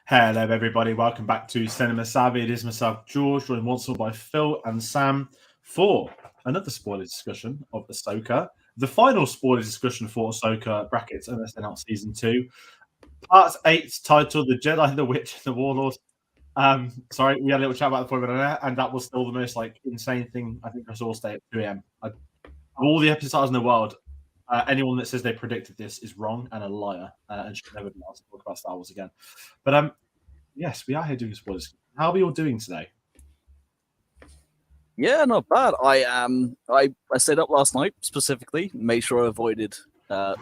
Hello, everybody. Welcome back to Cinema Savvy. It is myself, George, joined once more by Phil and Sam for another spoiler discussion of Ahsoka. The final spoiler discussion for Ahsoka brackets, unless they're not season 2. Part 8, titled The Jedi, the Witch, and the Warlord. Sorry, we had a little chat about the point there, and that was still the most insane thing I think I saw stay at 2 a.m. Of all the episodes in the world, anyone that says they predicted this is wrong and a liar, and should never be asked to talk about Star Wars again. But yes, we are here doing spoilers. How are we all doing today? Yeah, not bad. I stayed up last night specifically, made sure I avoided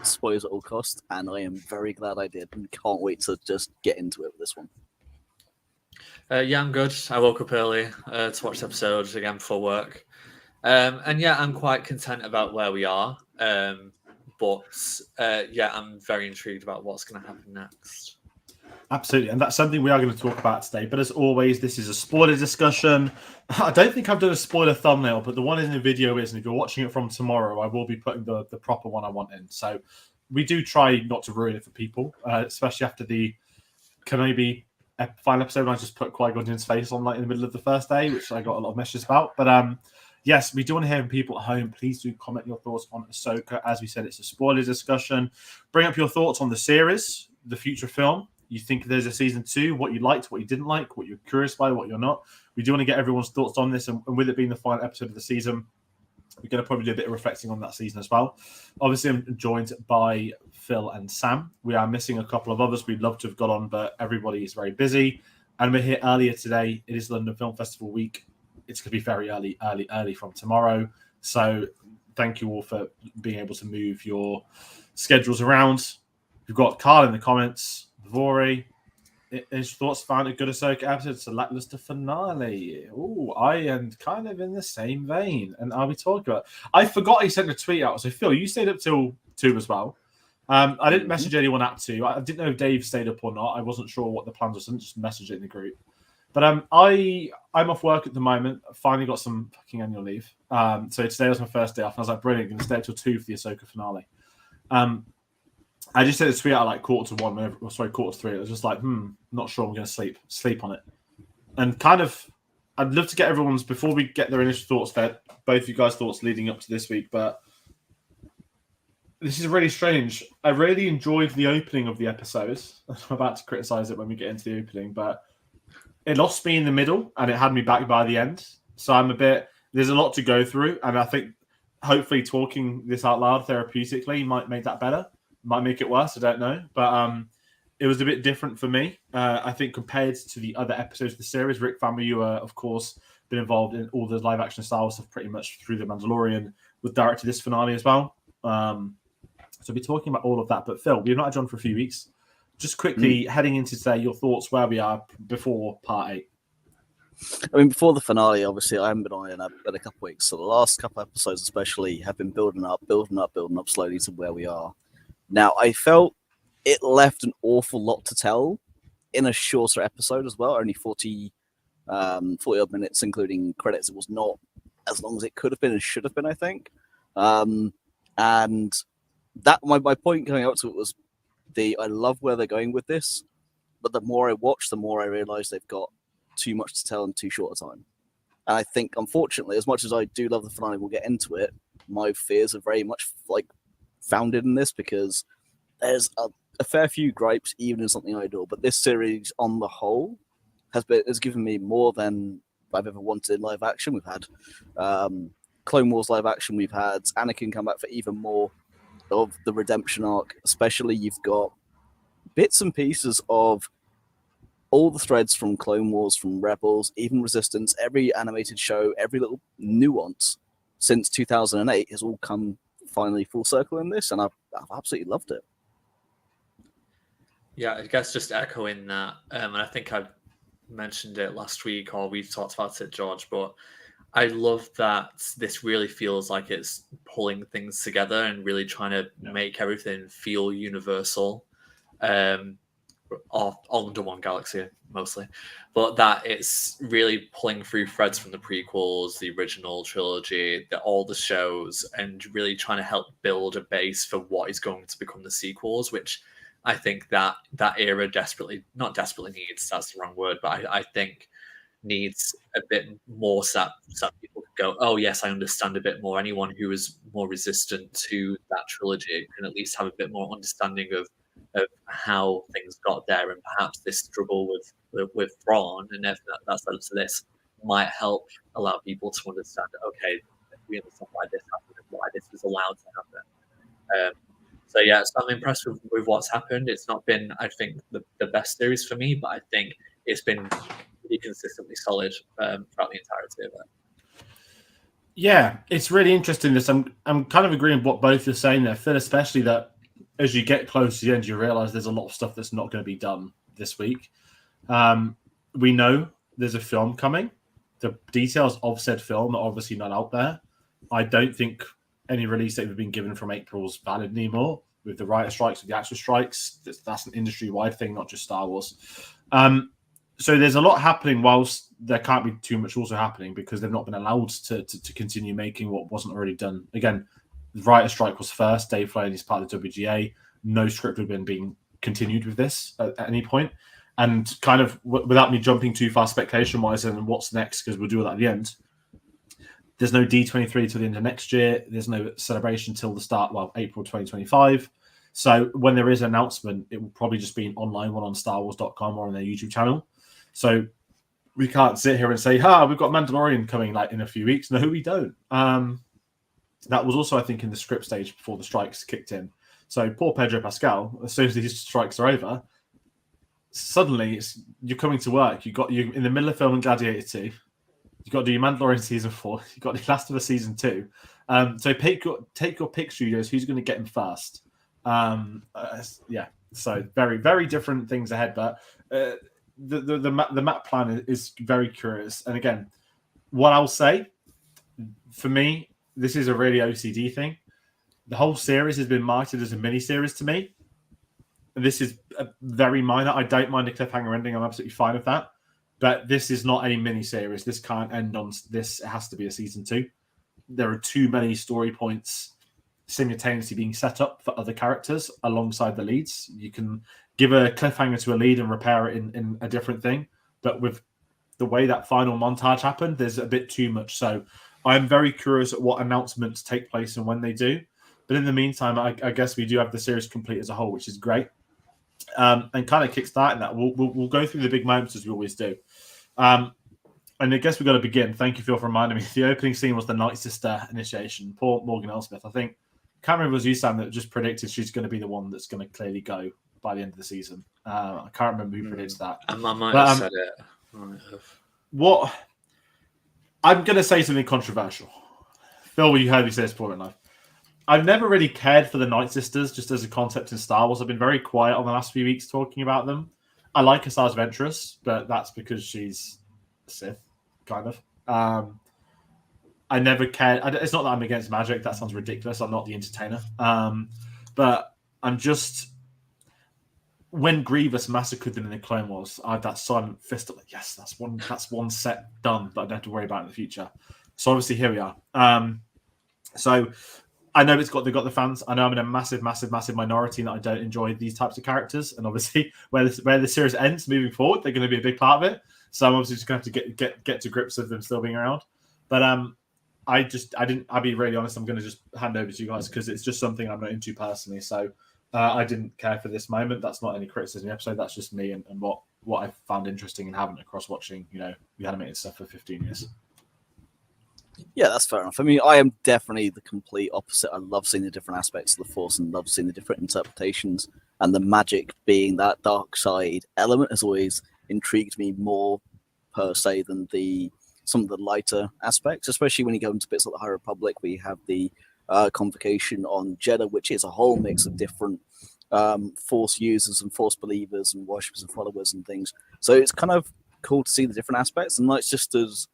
spoilers at all costs, and I am very glad I did, and can't wait to just get into it with this one. Yeah, I'm good. I woke up early to watch the episode again before work. And yeah, I'm quite content about where we are. But yeah, I'm very intrigued about what's going to happen next. Absolutely, and that's something we are going to talk about today. But as always, this is a spoiler discussion. I don't think I've done a spoiler thumbnail, but the one in the video is, and if you're watching it from tomorrow, I will be putting the proper one I want in. So we do try not to ruin it for people, especially after the Kenobi final episode. I just put Qui-Gon Jinn's face on in the middle of the first day, which I got a lot of messages about. But yes, we do want to hear from people at home. Please do comment your thoughts on Ahsoka. As we said, it's a spoiler discussion. Bring up your thoughts on the series, the future film. You think there's a season 2, what you liked, what you didn't like, what you're curious by, what you're not. We do want to get everyone's thoughts on this. And with it being the final episode of the season, we're going to probably do a bit of reflecting on that season as well. Obviously, I'm joined by Phill and Sam. We are missing a couple of others we'd love to have got on, but everybody is very busy. And we're here earlier today. It is London Film Festival week. It's going to be very early from tomorrow. So thank you all for being able to move your schedules around. We've got Carl in the comments. Vori, his thoughts found a good Ahsoka episode. It's a lackluster finale. Oh, I am kind of in the same vein. And I'll be talking about. I forgot he sent a tweet out. So Phil, you stayed up till 2 as well. I didn't message anyone at 2. I didn't know if Dave stayed up or not. I wasn't sure what the plans were, so I didn't just message it in the group. But I'm off work at the moment. I finally got some fucking annual leave. So today was my first day off. And I was like, brilliant, I'm going to stay up till 2 for the Ahsoka finale. I just sent a tweet out 1:45, quarter to 3. I was just like, not sure I'm going to sleep on it. And kind of, I'd love to get everyone's, before we get their initial thoughts there, both of you guys' thoughts leading up to this week, but this is really strange. I really enjoyed the opening of the episode. I'm about to criticize it when we get into the opening, but it lost me in the middle and it had me back by the end. So there's a lot to go through. And I think hopefully talking this out loud therapeutically might make that better. Might make it worse, I don't know. But it was a bit different for me. I think compared to the other episodes of the series, Rick Famuyiwa, of course, been involved in all the live-action Star Wars stuff pretty much through The Mandalorian, with directed this finale as well. So we'll be talking about all of that. But Phil, we've not had you on for a few weeks. Just quickly, heading into today, your thoughts where we are before Part 8. I mean, before the finale, obviously, I haven't been on in a couple of weeks. So the last couple of episodes especially have been building up slowly to where we are. Now, I felt it left an awful lot to tell in a shorter episode as well, only 40 odd minutes, including credits. It was not as long as it could have been and should have been, I think. And that my point coming out to it was I love where they're going with this, but the more I watch, the more I realize they've got too much to tell in too short a time. And I think, unfortunately, as much as I do love the finale, we'll get into it, my fears are very much founded in this, because there's a fair few gripes even in something I adore, but this series on the whole has given me more than I've ever wanted in live action. We've had Clone Wars live action, we've had Anakin come back for even more of the redemption arc. Especially, you've got bits and pieces of all the threads from Clone Wars, from Rebels, even Resistance, every animated show, every little nuance since 2008 has all come finally full circle in this, and I've absolutely loved it. Yeah, I guess just echoing that, and I think I mentioned it last week, or we talked about it, George, but I love that this really feels like it's pulling things together and really trying to make everything feel universal, all under one galaxy mostly, but that it's really pulling through threads from the prequels, the original trilogy, all the shows, and really trying to help build a base for what is going to become the sequels, which I think that era not desperately needs, that's the wrong word, but I think needs a bit more so that people can go, oh yes, I understand a bit more. Anyone who is more resistant to that trilogy can at least have a bit more understanding of how things got there, and perhaps this struggle with Thrawn and everything that's led to this might help allow people to understand, okay, we understand why this happened and why this was allowed to happen. So yeah, so I'm impressed with what's happened. It's not been, I think, the best series for me, but I think it's been pretty consistently solid throughout the entirety of it. Yeah, it's really interesting. I'm kind of agreeing with what both are saying there, Phil, especially that as you get close to the end, you realize there's a lot of stuff that's not going to be done this week. We know there's a film coming. The details of said film are obviously not out there. I don't think any release date we've been given from April is valid anymore. With the writer strikes, with the actor strikes, that's an industry-wide thing, not just Star Wars. So there's a lot happening whilst there can't be too much also happening because they've not been allowed to continue making what wasn't already done. Again, the writer strike was first. Dave Filoni is part of the WGA. No script would have been being continued with this at any point. And kind of without me jumping too far speculation-wise and what's next, because we'll do that at the end, there's no D23 till the end of next year. There's no celebration till the start, April 2025. So when there is an announcement, it will probably just be an online one on StarWars.com or on their YouTube channel. So we can't sit here and say, we've got Mandalorian coming in a few weeks. No, we don't. That was also, I think, in the script stage before the strikes kicked in. So poor Pedro Pascal, as soon as these strikes are over, suddenly you're coming to work. You're in the middle of filming Gladiator 2. You've got to do your Mandalorian season 4. You've got the Last of Us season 2. So take your pick, studios. Who's going to get him first? So very, very different things ahead. But the map plan is very curious. And again, what I'll say, for me, this is a really OCD thing. The whole series has been marketed as a mini-series to me. And this is very minor. I don't mind a cliffhanger ending. I'm absolutely fine with that. But this is not a mini-series. This can't end on this. It has to be a season 2. There are too many story points simultaneously being set up for other characters alongside the leads. You can give a cliffhanger to a lead and repair it in a different thing. But with the way that final montage happened, there's a bit too much. So I'm very curious at what announcements take place and when they do. But in the meantime, I guess we do have the series complete as a whole, which is great. And kind of kickstarting that, we'll go through the big moments as we always do. And I guess we've got to begin. Thank you, Phil, for reminding me. The opening scene was the Night Sister initiation. Poor Morgan Elsmith. I think, can't remember if it was you, Sam, that just predicted she's going to be the one that's going to clearly go by the end of the season. I can't remember who predicted that. I might have said it. What? I'm going to say something controversial. Phil, you heard me say this before in life. I've never really cared for the Night Sisters just as a concept in Star Wars. I've been very quiet on the last few weeks talking about them. I like Asajj Ventress, but that's because she's a Sith, kind of. I never cared. It's not that I'm against magic. That sounds ridiculous. I'm not the entertainer. But I'm just... When Grievous massacred them in the Clone Wars, I had that silent fist of like, yes, that's one set done that I don't have to worry about in the future. So obviously here we are. So I know they've got the fans. I know I'm in a massive minority that I don't enjoy these types of characters. And obviously where the series ends moving forward, they're going to be a big part of it. So I'm obviously just going to have to get to grips with them still being around. But I'll be really honest. I'm going to just hand over to you guys because it's just something I'm not into personally. So I didn't care for this moment. That's not any criticism of the episode. That's just me and what I found interesting and haven't across watching, the animated stuff for 15 years. Yeah, that's fair enough. I mean, I am definitely the complete opposite. I love seeing the different aspects of the Force and love seeing the different interpretations, and the magic being that dark side element has always intrigued me more per se than some of the lighter aspects, especially when you go into bits like the High Republic where you have the convocation on Jeddah, which is a whole mix of different Force users and Force believers and worshippers and followers and things. So it's kind of cool to see the different aspects, and it's just as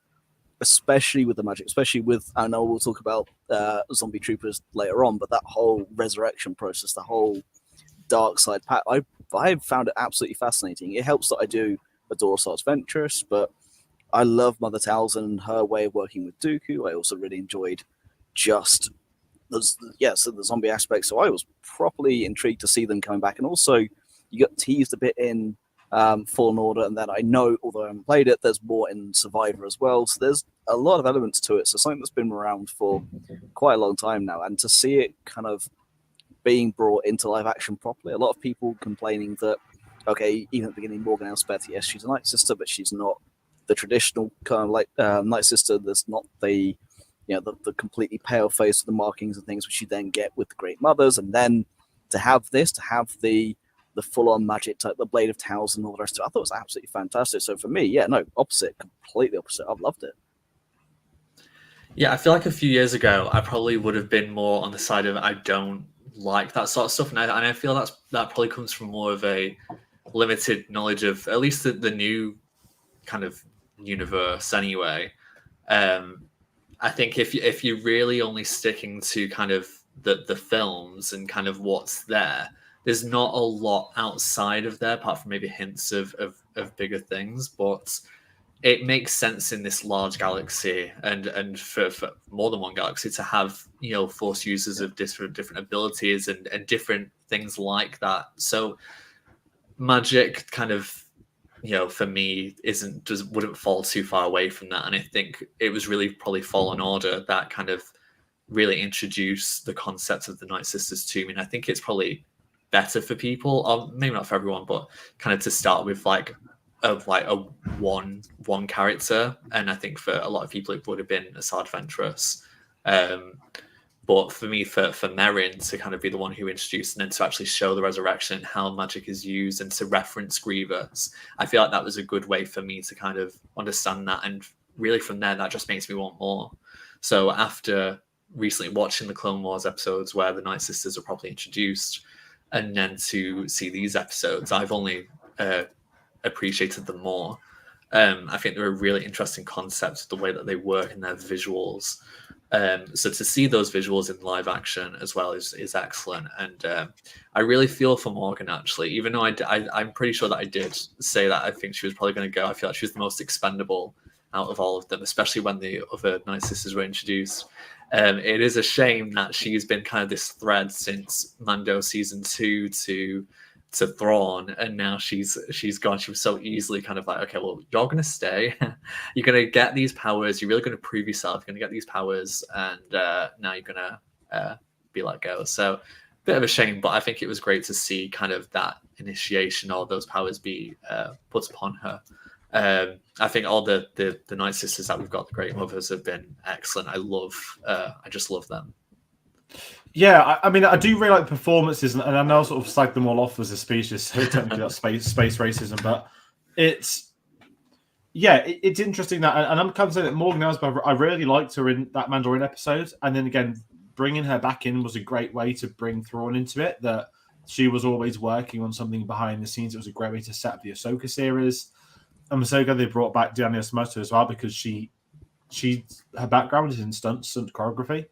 especially with the magic, especially with, I know we'll talk about zombie troopers later on, but that whole resurrection process, the whole dark side pack, I found it absolutely fascinating. It helps that I do adore Asajj Ventress, but I love Mother Talzin and her way of working with Dooku. I also really enjoyed the zombie aspect, so I was properly intrigued to see them coming back, and also You got teased a bit in Fallen Order, and then I know, although I haven't played it, there's more in Survivor as well. So there's a lot of elements to it. So something that's been around for quite a long time now, and to see it kind of being brought into live action properly. A lot of people complaining that, okay, even at the beginning, Morgan Elsbeth, yes, she's a Night Sister, but she's not the traditional kind of like Night Sister. There's not the the completely pale face with the markings and things, which you then get with the Great Mothers, and then to have the full-on magic type, the Blade of Towers and all the rest of it, I thought it was absolutely fantastic. So for me, yeah, no, opposite, completely opposite. I've loved it. Yeah, I feel like a few years ago, I probably would have been more on the side of I don't like that sort of stuff, and I feel that probably comes from more of a limited knowledge of at least the new kind of universe. Anyway, I think if you're really only sticking to kind of the films and kind of what's there's not a lot outside of there apart from maybe hints of bigger things, but it makes sense in this large galaxy and for more than one galaxy to have force users of different abilities and different things like that. So magic kind of for me wouldn't fall too far away from that, and I think it was really probably Fallen Order that kind of really introduced the concept of the Night Sisters to me, and I think it's probably better for people, or maybe not for everyone, but kind of to start with like a one character, and I think for a lot of people it would have been Assad Ventress. But for me, for Merrin to kind of be the one who introduced and then to actually show the resurrection and how magic is used and to reference Grievous, I feel like that was a good way for me to kind of understand that. And really from there, that just makes me want more. So after recently watching the Clone Wars episodes where the Night Sisters are properly introduced, and then to see these episodes, I've only appreciated them more. I think they're a really interesting concept, the way that they work and their visuals. So to see those visuals in live action as well is excellent, and I really feel for Morgan actually. Even though I'm pretty sure that I did say that I think she was probably going to go. I feel like she was the most expendable out of all of them, especially when the other Night Sisters were introduced. It is a shame that she's been kind of this thread since Mando season 2 to Thrawn, and now she's gone. She was so easily kind of like, okay, well, you're going to stay. You're going to get these powers. You're really going to prove yourself. You're going to get these powers, and now you're going to be let go. So, bit of a shame, but I think it was great to see kind of that initiation or those powers be put upon her. I think all the Night Sisters that we've got, the Great Mothers, have been excellent. I just love them. Yeah, I mean, I do really like the performances, and I know I sort of slag them all off as a species, so technically that's space racism, but it's interesting that, and I'm kind of saying that Morgan Elsbeth, I really liked her in that Mandalorian episode, and then again, bringing her back in was a great way to bring Thrawn into it, that she was always working on something behind the scenes. It was a great way to set up the Ahsoka series. And Ahsoka, they brought back Diana Smoto as well, because her background is in stunt choreography.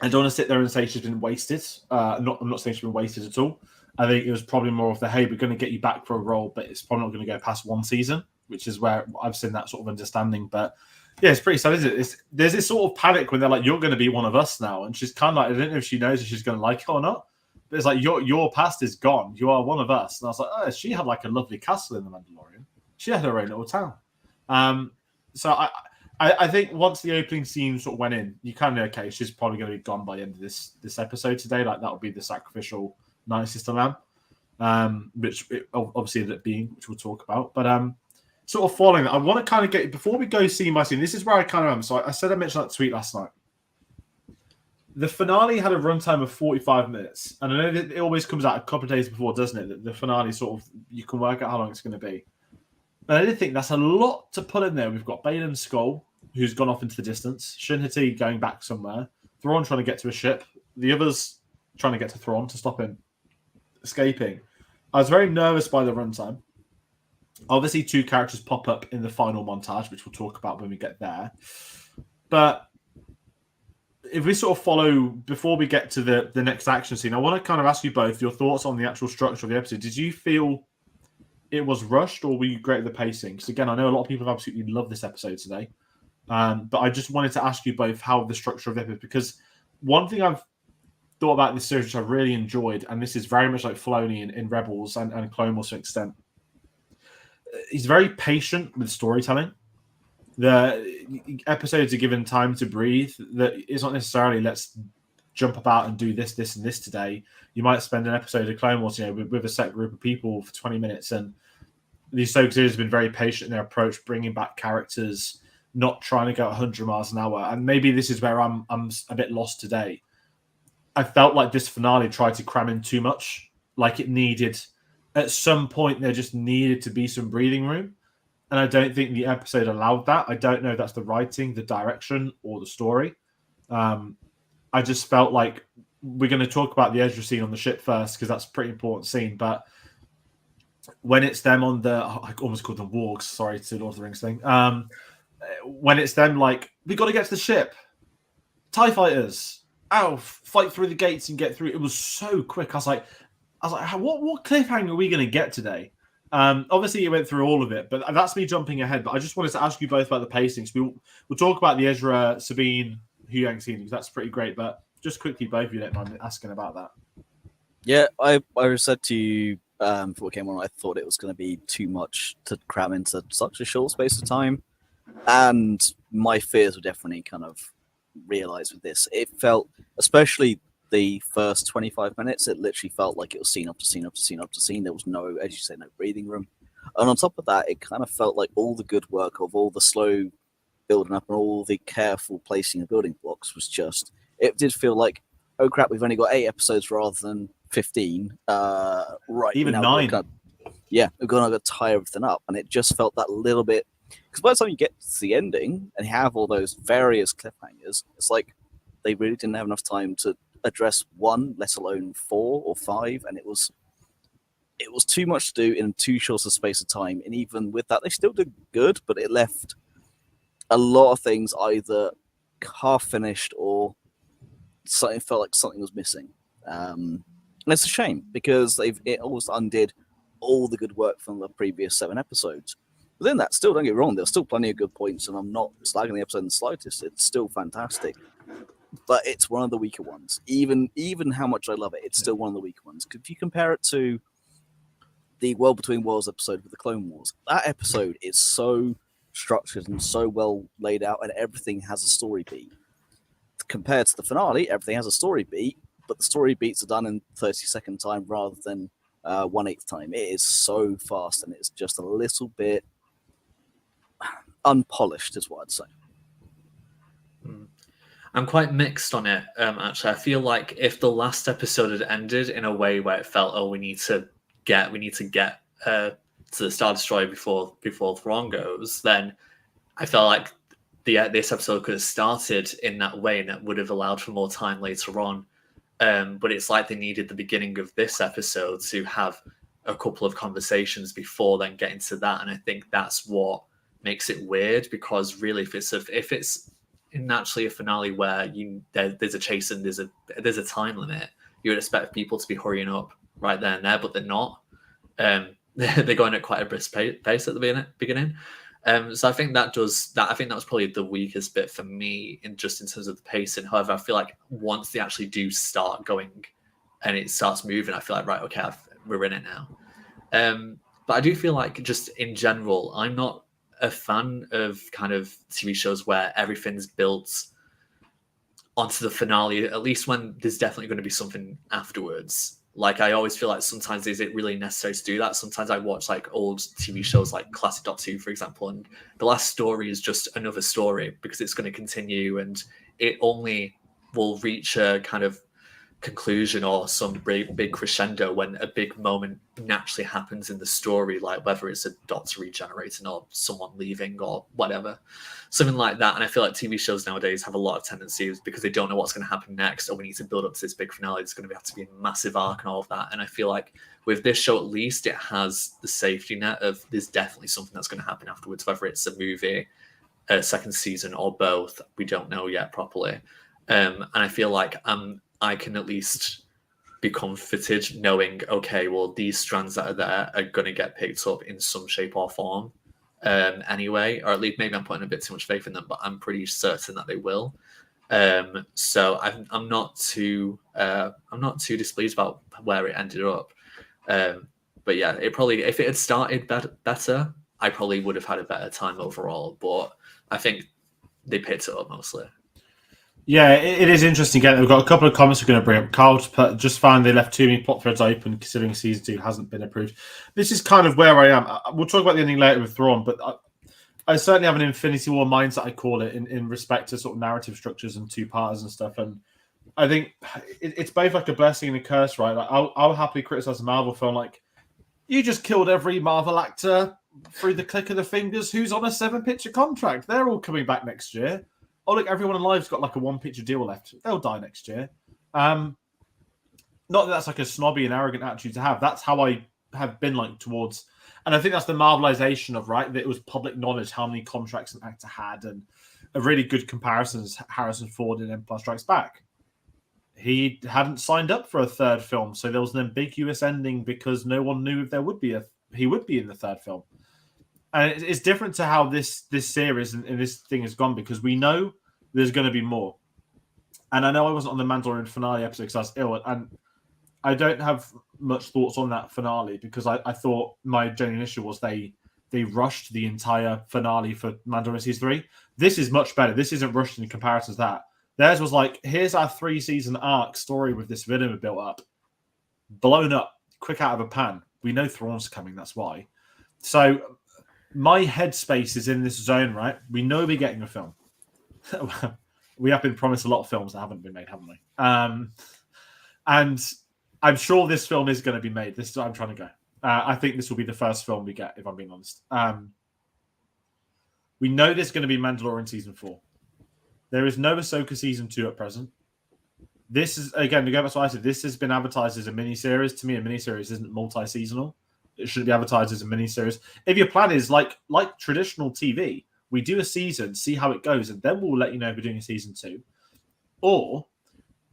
I don't want to sit there and say she's been wasted. I'm not saying she's been wasted at all. I think it was probably more of the, hey, we're going to get you back for a role, but it's probably not going to go past one season, which is where I've seen that sort of understanding. But yeah, it's pretty sad, isn't it? There's this sort of panic when they're like, you're going to be one of us now. And she's kind of like, I don't know if she knows if she's going to like it or not. But it's like, your past is gone. You are one of us. And I was like, oh, she had like a lovely castle in The Mandalorian. She had her own little town. So I think once the opening scene sort of went in, you kind of know, okay, she's probably going to be gone by the end of this episode today. Like, that would be the sacrificial Night Sister lamb, which it obviously ended up being, which we'll talk about. But sort of following that, I want to kind of get, before we go scene by scene, this is where I kind of am. So I said I mentioned that tweet last night. The finale had a runtime of 45 minutes. And I know that it always comes out a couple of days before, doesn't it? That the finale sort of, you can work out how long it's going to be. But I did think that's a lot to put in there. We've got Baylan Skoll, who's gone off into the distance. Shin Hati going back somewhere. Thrawn trying to get to a ship. The others trying to get to Thrawn to stop him escaping. I was very nervous by the runtime. Obviously, 2 characters pop up in the final montage, which we'll talk about when we get there. But if we sort of follow, before we get to the next action scene, I want to kind of ask you both your thoughts on the actual structure of the episode. Did you feel it was rushed, or were you great at the pacing? Because again, I know a lot of people have absolutely loved this episode today. But I just wanted to ask you both how the structure of the episode, because one thing I've thought about this series, which I really enjoyed, and this is very much like Filoni in Rebels and Clone Wars to an extent. He's very patient with storytelling. The episodes are given time to breathe. That it's not necessarily let's jump about and do this, and this today. You might spend an episode of Clone Wars, with a set group of people for 20 minutes, and the Ahsoka series has been very patient in their approach, bringing back characters, not trying to go 100 miles an hour. And maybe this is where I'm a bit lost today. I felt like this finale tried to cram in too much, like it needed. At some point, there just needed to be some breathing room. And I don't think the episode allowed that. I don't know if that's the writing, the direction, or the story. I just felt like we're going to talk about the Ezra scene on the ship first, because that's a pretty important scene. But when it's them on I almost called them wargs, sorry to Lord of the Rings thing. When it's them like, we got to get to the ship. TIE fighters. Fight through the gates and get through. It was so quick. I was like, what cliffhanger are we going to get today? Obviously, you went through all of it, but that's me jumping ahead. But I just wanted to ask you both about the pacings. We'll talk about the Ezra, Sabine, Huyang scene, because that's pretty great. But just quickly, both of you don't mind asking about that. Yeah, I said to you before it came on, I thought it was going to be too much to cram into such a short space of time. And my fears were definitely kind of realized with this. It felt, especially the first 25 minutes, it literally felt like it was scene after scene after scene after scene. There was no, as you say, no breathing room. And on top of that, it kind of felt like all the good work of all the slow building up and all the careful placing of building blocks was just, it did feel like, oh crap, we've only got 8 episodes rather than 15. Right. Even now 9. We're going to tie everything up. And it just felt that little bit, because by the time you get to the ending and you have all those various cliffhangers, it's like they really didn't have enough time to address one, let alone 4 or 5, and it was too much to do in too short a space of time. And even with that, they still did good, but it left a lot of things either half finished or something felt like something was missing. And it's a shame, because it almost undid all the good work from the previous 7 episodes. Within that, still don't get me wrong, there's still plenty of good points, and I'm not slagging the episode in the slightest. It's still fantastic. But it's one of the weaker ones. Even how much I love it, it's still one of the weaker ones. If you compare it to the World Between Worlds episode with the Clone Wars, that episode is so structured and so well laid out, and everything has a story beat. Compared to the finale, everything has a story beat, but the story beats are done in 30-second time rather than 1/8 time. It is so fast, and it's just a little bit unpolished, is what I'd say. I'm quite mixed on it, actually. I feel like if the last episode had ended in a way where it felt, we need to get to the Star Destroyer before Thrawn goes, then I felt like this episode could have started in that way, and it would have allowed for more time later on. But it's like they needed the beginning of this episode to have a couple of conversations before then getting to that, and I think that's what makes it weird. Because really, if it's naturally a finale where there's a chase and there's a time limit, you would expect people to be hurrying up right there and there, but they're not. They're going at quite a brisk pace at the beginning. So I think that was probably the weakest bit for me in terms of the pacing. However, I feel like once they actually do start going and it starts moving, I feel like, right, okay, we're in it now. But I do feel like, just in general, I'm not a fan of kind of TV shows where everything's built onto the finale, at least when there's definitely going to be something afterwards. Like, I always feel like sometimes is it really necessary to do that? Sometimes I watch like old TV shows like Classic Doctor Who, for example, and the last story is just another story because it's going to continue, and it only will reach a kind of conclusion or some big crescendo when a big moment naturally happens in the story, like whether it's a doctor regenerating or someone leaving or whatever, something like that. And I feel like TV shows nowadays have a lot of tendencies, because they don't know what's going to happen next, or we need to build up to this big finale. It's going to have to be a massive arc and all of that. And I feel like with this show, at least, it has the safety net of there's definitely something that's going to happen afterwards, whether it's a movie, a second season, or both. We don't know yet properly. And I feel like I can at least be comforted knowing, okay, well, these strands that are there are going to get picked up in some shape or form anyway, or at least maybe I'm putting a bit too much faith in them, but I'm pretty certain that they will. So I'm not too displeased about where it ended up. But yeah, if it had started better, I probably would have had a better time overall. But I think they picked it up mostly. Yeah, it is interesting. Again, we've got a couple of comments we're going to bring up. Carl just found they left too many plot threads open, considering season 2 hasn't been approved. This is kind of where I am. We'll talk about the ending later with Thrawn, but I certainly have an Infinity War mindset, I call it, in respect to sort of narrative structures and two-parters and stuff. And I think it's both like a blessing and a curse, right? Like I'll happily criticize a Marvel film, like, you just killed every Marvel actor through the click of the fingers who's on a 7-picture contract. They're all coming back next year. Oh, look, everyone alive's got like a 1-picture deal left. They'll die next year. Not that that's like a snobby and arrogant attitude to have. That's how I have been like towards... And I think that's the Marvelization of, right, that it was public knowledge how many contracts an actor had, and a really good comparison is Harrison Ford in Empire Strikes Back. He hadn't signed up for a third film, so there was an ambiguous ending because no one knew if he would be in the third film. And it's different to how this series and this thing has gone, because we know there's going to be more. And I know I wasn't on the Mandalorian finale episode because I was ill, and I don't have much thoughts on that finale because I thought my genuine issue was they rushed the entire finale for Mandalorian Season 3. This is much better. This isn't rushed in comparison to that. Theirs was like, here's our 3-season arc story with this villain we built up. Blown up, quick out of a pan. We know Thrawn's coming, that's why. So my headspace is in this zone, right? We know we're getting a film. We have been promised a lot of films that haven't been made, haven't we? And I'm sure this film is going to be made. This is what I'm trying to go. I think this will be the first film we get, if I'm being honest. We know there's going to be Mandalorian Season 4. There is no Ahsoka Season 2 at present. This is, again, to go back to what I said, this has been advertised as a miniseries. To me, a miniseries isn't multi-seasonal. It should be advertised as a miniseries. If your plan is like traditional TV, we do a season, see how it goes, and then we'll let you know if we're doing a Season 2. Or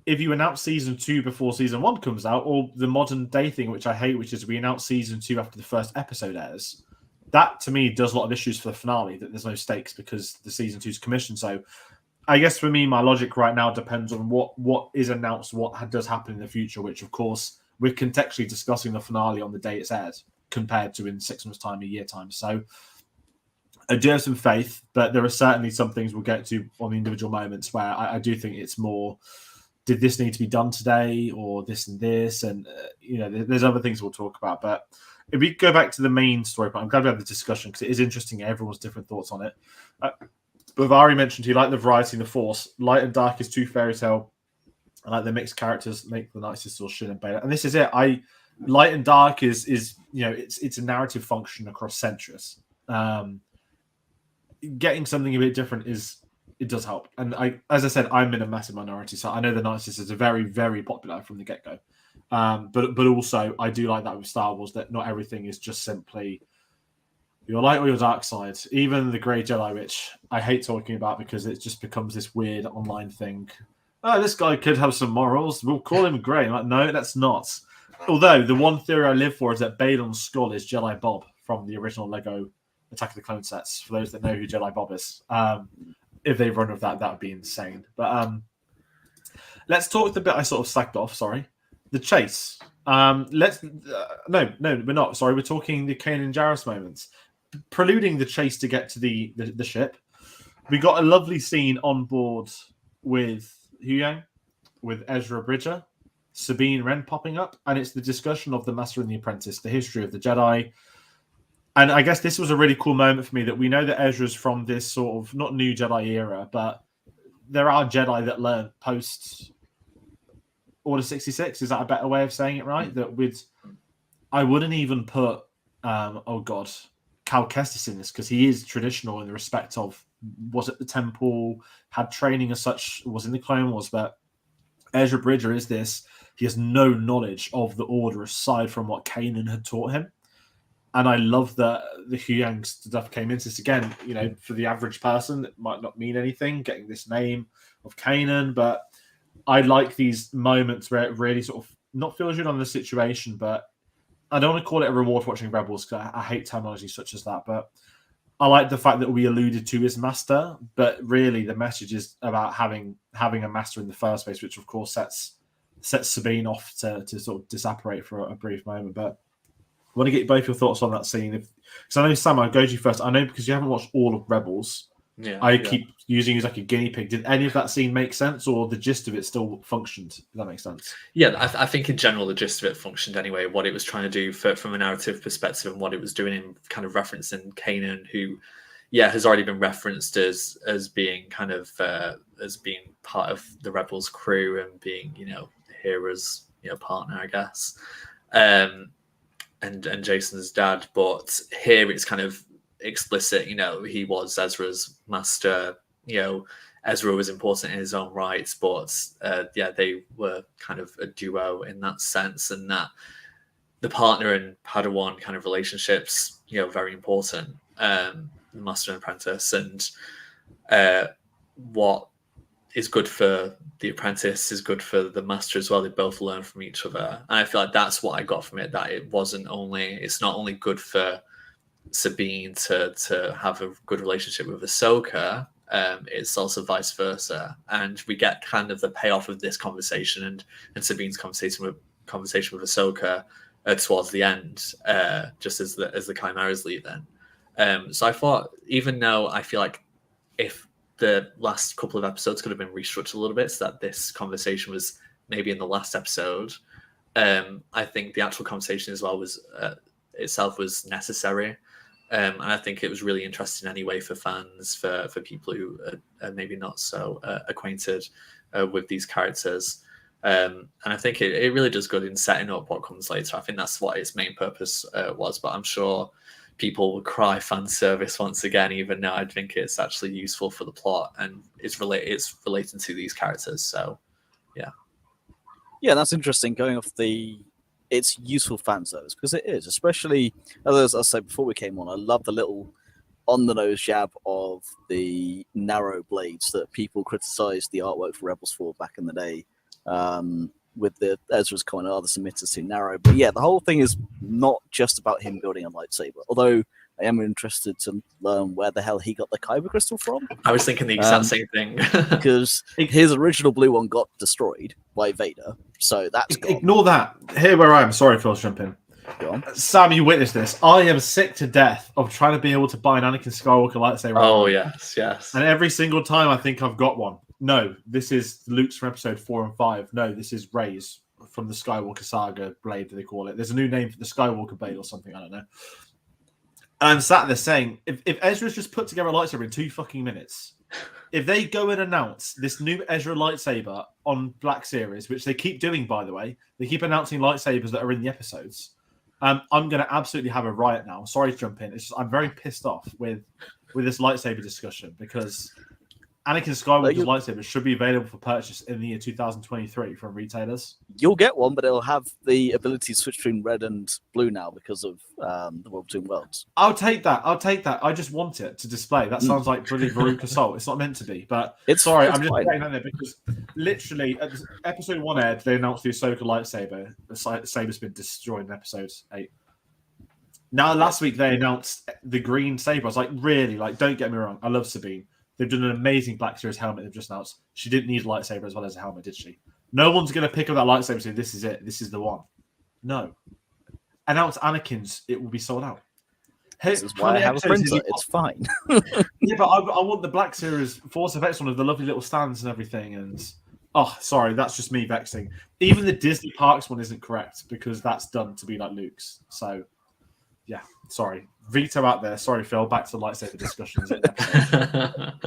if you announce Season 2 before Season 1 comes out, or the modern day thing, which I hate, which is we announce Season 2 after the first episode airs, that to me does a lot of issues for the finale, that there's no stakes because the Season 2 is commissioned. So I guess for me, my logic right now depends on what is announced, what does happen in the future, which of course we're contextually discussing the finale on the day it's aired compared to in 6 months' time, a year time. So I do have some faith, but there are certainly some things we'll get to on the individual moments where I do think it's more, did this need to be done today or this and this? And, there's other things we'll talk about. But if we go back to the main story point, I'm glad we had the discussion because it is interesting. Everyone's different thoughts on it. Bavari mentioned he liked the variety in the Force. Light and dark is too fairy tale. I like the mixed characters, make the nicest or Shin and Baylan. And this is it. Light and dark is it's a narrative function across centuries. Getting something a bit different it does help. And as I said, I'm in a massive minority, so I know the nicest is very, very popular from the get-go. But also I do like that with Star Wars, that not everything is just simply your light or your dark side. Even the Grey Jedi, which I hate talking about because it just becomes this weird online thing. Oh, this guy could have some morals. We'll call him Grey. I'm like, no, that's not. Although the one theory I live for is that Baylan Skoll is Jedi Bob from the original Lego Attack of the Clone sets. For those that know who Jedi Bob is, if they run with that would be insane. But let's talk the bit I sort of slacked off. Sorry, the chase. No, we're not. Sorry, we're talking the Kanan and Jarrus moments, preluding the chase to get to the ship. We got a lovely scene on board with Huyang, with Ezra Bridger, Sabine Wren popping up, and it's the discussion of the Master and the Apprentice, the history of the Jedi. And I guess this was a really cool moment for me, that we know that Ezra's from this sort of, not new Jedi era, but there are Jedi that learn post Order 66. Is that a better way of saying it, right? I wouldn't even put, Cal Kestis in this, because he is traditional in the respect of, was at the temple, had training as such, was in the Clone Wars, but Ezra Bridger is this. He has no knowledge of the Order aside from what Kanan had taught him. And I love that the Huyang stuff came into this. Again, for the average person, it might not mean anything, getting this name of Kanan, but I like these moments where it really sort of not fills you in on the situation, but I don't want to call it a reward for watching Rebels, because I hate terminology such as that, but I like the fact that we alluded to his master, but really the message is about having a master in the first place, which of course sets Sabine off to sort of disapparate for a brief moment. But I want to get both your thoughts on that scene. Because I know, Sam, I'll go to you first. I know because you haven't watched all of Rebels. I keep using you as like a guinea pig. Did any of that scene make sense, or the gist of it still functioned? Does that make sense? Yeah, I think in general the gist of it functioned anyway. What it was trying to do from a narrative perspective, and what it was doing in kind of referencing Kanan, who, has already been referenced as being kind of as being part of the Rebels crew and being Hera's partner, I guess, and Jason's dad. But here it's kind of explicit, he was Ezra's master. Ezra was important in his own right, but they were kind of a duo in that sense, and that the partner and Padawan kind of relationships, very important. Master and apprentice, and what is good for the apprentice is good for the master as well. They both learn from each other, and I feel like that's what I got from it. That it's not only good for Sabine to have a good relationship with Ahsoka, it's also vice versa, and we get kind of the payoff of this conversation and Sabine's conversation with Ahsoka towards the end, just as the Chimaera's leaving. So I thought, even though I feel like if the last couple of episodes could have been restructured a little bit so that this conversation was maybe in the last episode, I think the actual conversation as well was itself was necessary. And I think it was really interesting anyway for fans, for people who are maybe not so acquainted with these characters. And I think it really does good in setting up what comes later. I think that's what its main purpose was. But I'm sure people will cry fan service once again, even though I think it's actually useful for the plot and it's relating to these characters. So, yeah. Yeah, that's interesting. Going off it's useful fan service, because it is, especially as I said before we came on. I love the little on-the-nose jab of the narrow blades that people criticised the artwork for Rebels for back in the day, with the Ezra's comment, the submitters too narrow. But yeah, the whole thing is not just about him building a lightsaber, although I am interested to learn where the hell he got the Kyber crystal from. I was thinking the exact same thing. Because his original blue one got destroyed by Vader, so that's gone. Ignore that. Here where I am. Sorry, Phil, jump in. Go on. Sam, you witnessed this. I am sick to death of trying to be able to buy an Anakin Skywalker lightsaber. Oh, yes. And every single time I think I've got one. No, this is Luke's from episode 4 and 5. No, this is Rey's from the Skywalker saga blade, they call it. There's a new name for the Skywalker blade or something, I don't know. And I'm sat there saying, if Ezra's just put together a lightsaber in 2 fucking minutes, if they go and announce this new Ezra lightsaber on Black Series, which they keep doing, by the way, they keep announcing lightsabers that are in the episodes, I'm going to absolutely have a riot now. Sorry to jump in. It's just, I'm very pissed off with this lightsaber discussion, because Anakin Skywalker's lightsaber should be available for purchase in the year 2023 from retailers. You'll get one, but it'll have the ability to switch between red and blue now because of the World Between Worlds. I'll take that. I just want it to display. That sounds like really Veruca Salt. It's not meant to be, but I'm just saying that there because literally at episode 1 aired, they announced the Ahsoka lightsaber. The saber's been destroyed in episode 8. Now last week they announced the green saber. I was like, really? Like, don't get me wrong. I love Sabine. They've done an amazing Black Series helmet they've just announced. She didn't need a lightsaber as well as a helmet, did she? No one's going to pick up that lightsaber and say, this is it. This is the one. No. Announce Anakin's, it will be sold out. This is why I have a printer. It's fine. Yeah, but I want the Black Series Force Effects one with the lovely little stands and everything. And sorry, that's just me vexing. Even the Disney Parks one isn't correct because that's done to be like Luke's. So, yeah, sorry. Veto out there. Sorry, Phil. Back to the lightsaber discussions.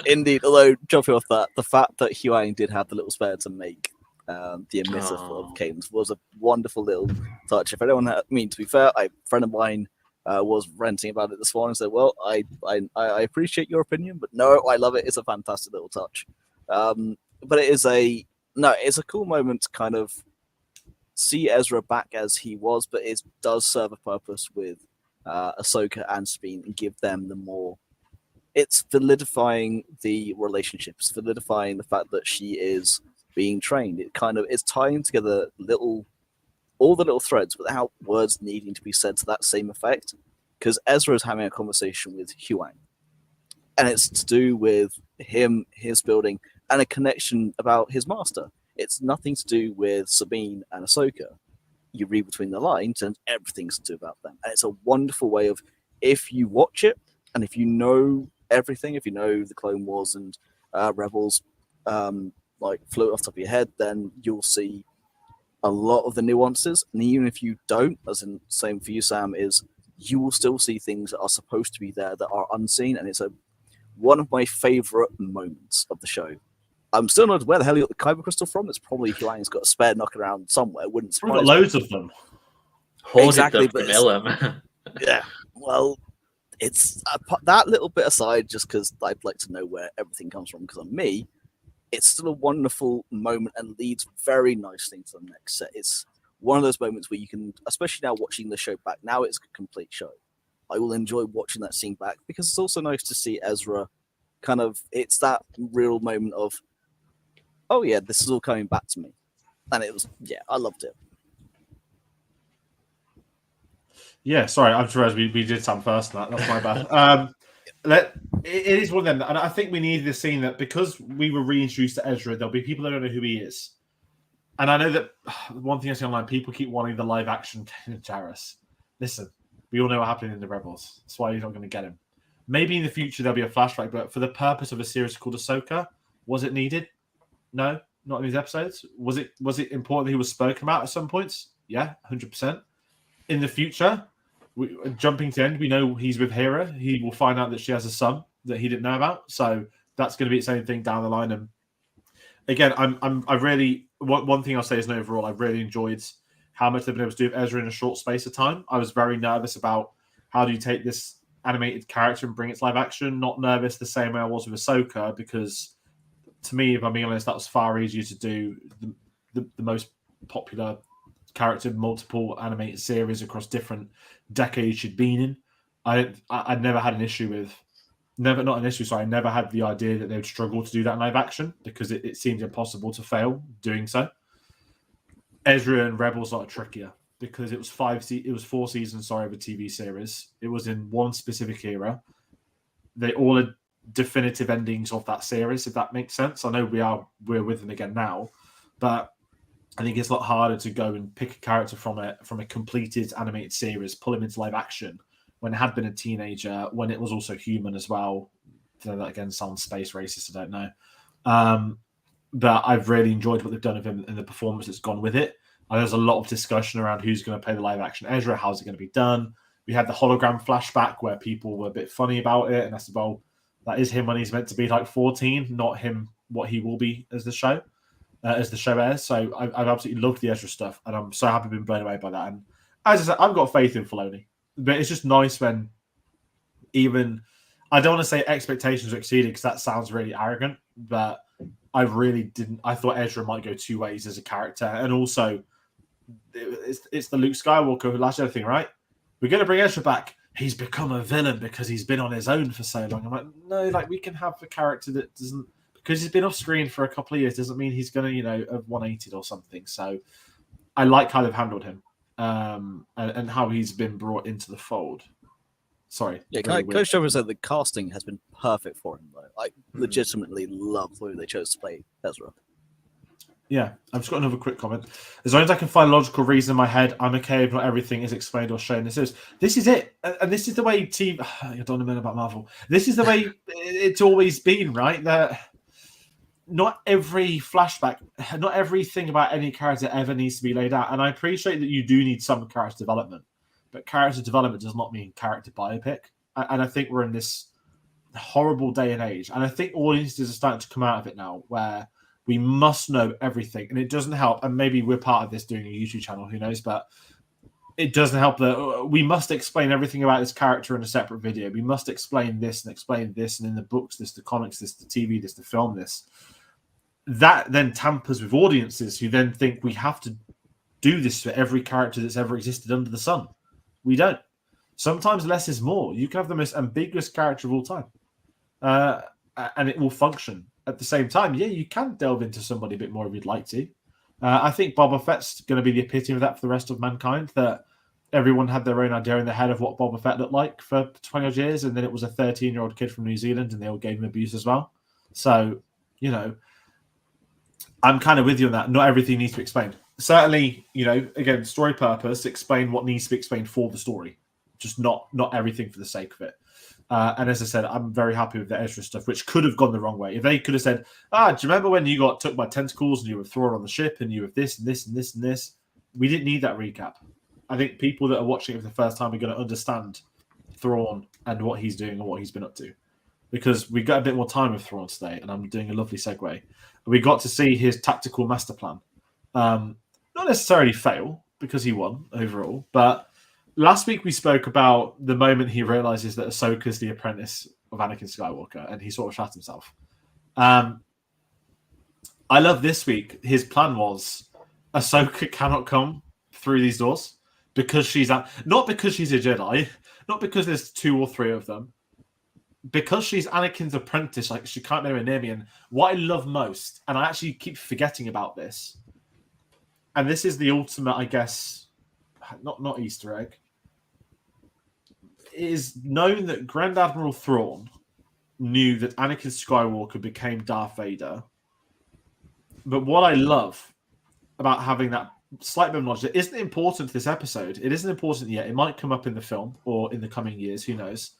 Indeed. Although, jumping off that, the fact that Huang did have the little spare to make the emitter of cadence was a wonderful little touch. If anyone to be fair, a friend of mine was ranting about it this morning and said, well, I appreciate your opinion, but no, I love it. It's a fantastic little touch. But it's a cool moment to kind of see Ezra back as he was, but it does serve a purpose with Ahsoka and Sabine and give them the more. It's solidifying the relationships, solidifying the fact that she is being trained. It's tying together all the little threads without words needing to be said to that same effect. Because Ezra is having a conversation with Huang, and it's to do with him, his building, and a connection about his master. It's nothing to do with Sabine and Ahsoka. You read between the lines, and everything's to do about them. And it's a wonderful way of, if you watch it, and if you know everything, if you know the Clone Wars and Rebels, like flew off the top of your head, then you'll see a lot of the nuances. And even if you don't, as in same for you, Sam, is you will still see things that are supposed to be there that are unseen. And it's one of my favorite moments of the show. I'm still not where the hell you got the kyber crystal from. It's probably Huang's got a spare knocking around somewhere. Wouldn't surprise We've got loads of them. Exactly, but Ilum. yeah. Well, it's that little bit aside, just because I'd like to know where everything comes from. Because on me, it's still a wonderful moment and leads very nicely into the next set. It's one of those moments where you can, especially now watching the show back. Now it's a complete show. I will enjoy watching that scene back because it's also nice to see Ezra. Kind of, it's that real moment of, oh yeah, this is all coming back to me, and it was, yeah, I loved it. Yeah, sorry, I'm sure we did Sam first. That's my bad. It is one of them, and I think we needed a scene that because we were reintroduced to Ezra, there'll be people that don't know who he is. And I know that one thing I see online, people keep wanting the live action Jarrus. Listen, we all know what happened in the Rebels. That's why you're not going to get him. Maybe in the future there'll be a flashback, but for the purpose of a series called Ahsoka, was it needed? No, not in these episodes. Was it important that he was spoken about at some points? Yeah, 100%. In the future, jumping to the end, we know he's with Hera. He will find out that she has a son that he didn't know about. So that's going to be its own thing down the line. And again, I really, one thing I'll say is, overall, I've really enjoyed how much they've been able to do with Ezra in a short space of time. I was very nervous about how do you take this animated character and bring it to live action. Not nervous the same way I was with Ahsoka, because to me, if I'm being honest, that was far easier to do. The most popular character, multiple animated series across different decades she'd been in. I'd never had an issue with, I never had the idea that they would struggle to do that in live action, because it seemed impossible to fail doing so. Ezra and Rebels are trickier because it was 4 seasons, of a TV series. It was in one specific era. They all had definitive endings of that series, if that makes sense. I know we're with them again now, but I think it's a lot harder to go and pick a character from a completed animated series, pull him into live action when it had been a teenager, when it was also human as well. So that again sounds space racist, I don't know. But I've really enjoyed what they've done with him and the performance that's gone with it. And there's a lot of discussion around who's going to play the live action Ezra, how's it going to be done. We had the hologram flashback where people were a bit funny about it, and I said, well, that is him when he's meant to be like 14, not him what he will be as the show airs. So I've absolutely loved the Ezra stuff, and I'm so happy being blown away by that. And as I said, I've got faith in Filoni, but it's just nice when even, I don't want to say expectations are exceeded because that sounds really arrogant, but I really didn't. I thought Ezra might go two ways as a character, and also it's the Luke Skywalker last year thing, right? We're going to bring Ezra back. He's become a villain because he's been on his own for so long. I'm like, no, like we can have a character that doesn't, because he's been off screen for a couple of years, doesn't mean he's going to, have 180'd or something. So I like how they've handled him and how he's been brought into the fold. Sorry. Yeah, Coach Trevor said the casting has been perfect for him, though. I legitimately love who they chose to play Ezra. Yeah, I've just got another quick comment. As long as I can find a logical reason in my head, I'm okay if not everything is explained or shown. This is it. And this is the way TV... I don't want to know about Marvel. This is the way it's always been, right? That not every flashback, not everything about any character ever needs to be laid out. And I appreciate that you do need some character development. But character development does not mean character biopic. And I think we're in this horrible day and age. And I think audiences are starting to come out of it now, where we must know everything. And it doesn't help. And maybe we're part of this doing a YouTube channel, who knows? But it doesn't help that we must explain everything about this character in a separate video. We must explain this and explain this. And in the books, this, the comics, this, the TV, this, the film, this. That then tampers with audiences who then think we have to do this for every character that's ever existed under the sun. We don't. Sometimes less is more. You can have the most ambiguous character of all time, and it will function. At the same time, yeah, you can delve into somebody a bit more if you'd like to. I think Boba Fett's going to be the epitome of that for the rest of mankind, that everyone had their own idea in their head of what Boba Fett looked like for 20 odd years, and then it was a 13-year-old kid from New Zealand, and they all gave him abuse as well. So, you know, I'm kind of with you on that. Not everything needs to be explained. Certainly, you know, again, story purpose, explain what needs to be explained for the story, just not everything for the sake of it. And as I said, I'm very happy with the Ezra stuff, which could have gone the wrong way. If they could have said, do you remember when you got took by tentacles and you were thrown on the ship and you were this and this and this and this? We didn't need that recap. I think people that are watching it for the first time are going to understand Thrawn and what he's doing and what he's been up to. Because we got a bit more time with Thrawn today, and I'm doing a lovely segue. We got to see his tactical master plan. Not necessarily fail, because he won overall, but last week we spoke about the moment he realizes that Ahsoka is the apprentice of Anakin Skywalker, and he sort of shot himself. I love this week. His plan was Ahsoka cannot come through these doors because she's not because she's a Jedi, not because there's 2 or 3 of them, because she's Anakin's apprentice. Like, she can't anywhere near me. And what I love most, and I actually keep forgetting about this, and this is the ultimate, I guess, not Easter egg. It is known that Grand Admiral Thrawn knew that Anakin Skywalker became Darth Vader. But what I love about having that slight bit of knowledge that isn't important to this episode, it isn't important yet. It might come up in the film or in the coming years, who knows.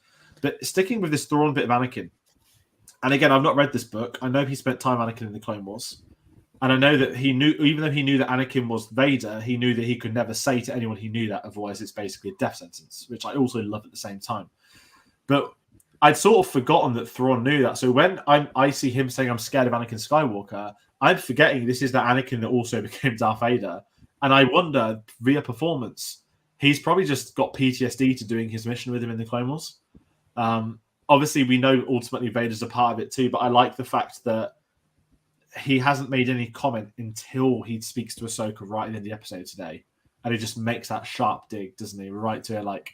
But sticking with this Thrawn bit of Anakin, and again, I've not read this book. I know he spent time Anakin in the Clone Wars. And I know that he knew, even though he knew that Anakin was Vader, he knew that he could never say to anyone he knew that, otherwise it's basically a death sentence, which I also love at the same time. But I'd sort of forgotten that Thrawn knew that. So when I see him saying, I'm scared of Anakin Skywalker, I'm forgetting this is the Anakin that also became Darth Vader. And I wonder, via performance, he's probably just got PTSD to doing his mission with him in the Clone Wars. Obviously, we know ultimately Vader's a part of it too, but I like the fact that he hasn't made any comment until he speaks to Ahsoka right in the episode today. And he just makes that sharp dig, doesn't he? Right to her, like,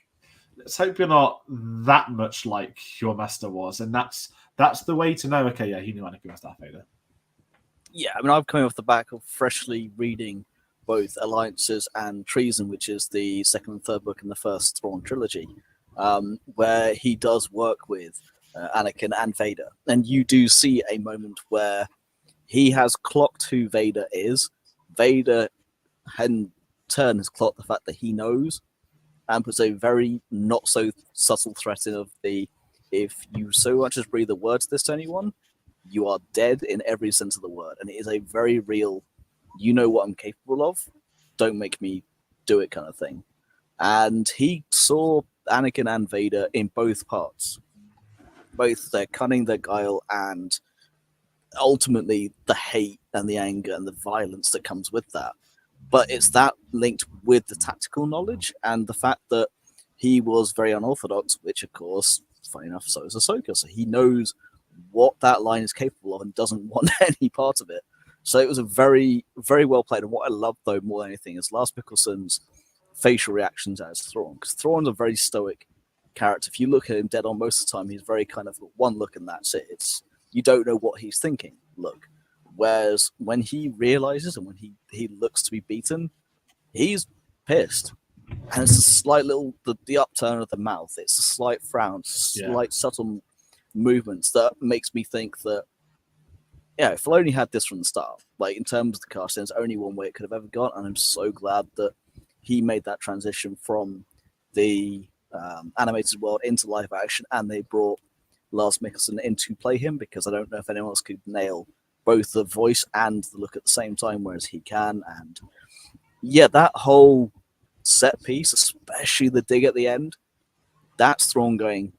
let's hope you're not that much like your master was. And that's the way to know, okay, yeah, he knew Anakin was Darth Vader. Yeah, I mean, I'm coming off the back of freshly reading both Alliances and Treason, which is the second and third book in the first Thrawn trilogy, where he does work with Anakin and Vader. And you do see a moment where he has clocked who Vader is. Vader, in turn, has clocked the fact that he knows, and puts a very not so subtle threat in of the, if you so much as breathe a word to this to anyone, you are dead in every sense of the word. And it is a very real, you know what I'm capable of, don't make me do it kind of thing. And he saw Anakin and Vader in both parts, both their cunning, their guile, and ultimately the hate and the anger and the violence that comes with that. But it's that linked with the tactical knowledge and the fact that he was very unorthodox, which of course, funny enough, so is Ahsoka. So he knows what that line is capable of and doesn't want any part of it. So it was a very, very well played. And what I love, though, more than anything, is Lars Mikkelson's facial reactions as Thrawn. Because Thrawn's a very stoic character. If you look at him dead on most of the time, he's very kind of one look and that's it. It's, you don't know what he's thinking. Look. Whereas when he realizes and when he looks to be beaten, he's pissed. And it's a slight little, the upturn of the mouth. It's a slight frown, slight subtle movements that makes me think that, yeah, Filoni had this from the start. Like, in terms of the cast, there's only one way it could have ever gone, and I'm so glad that he made that transition from the animated world into live action, and they brought Lars Mikkelsen in to play him, because I don't know if anyone else could nail both the voice and the look at the same time, whereas he can. And yeah, that whole set piece, especially the dig at the end, that's Thrawn going,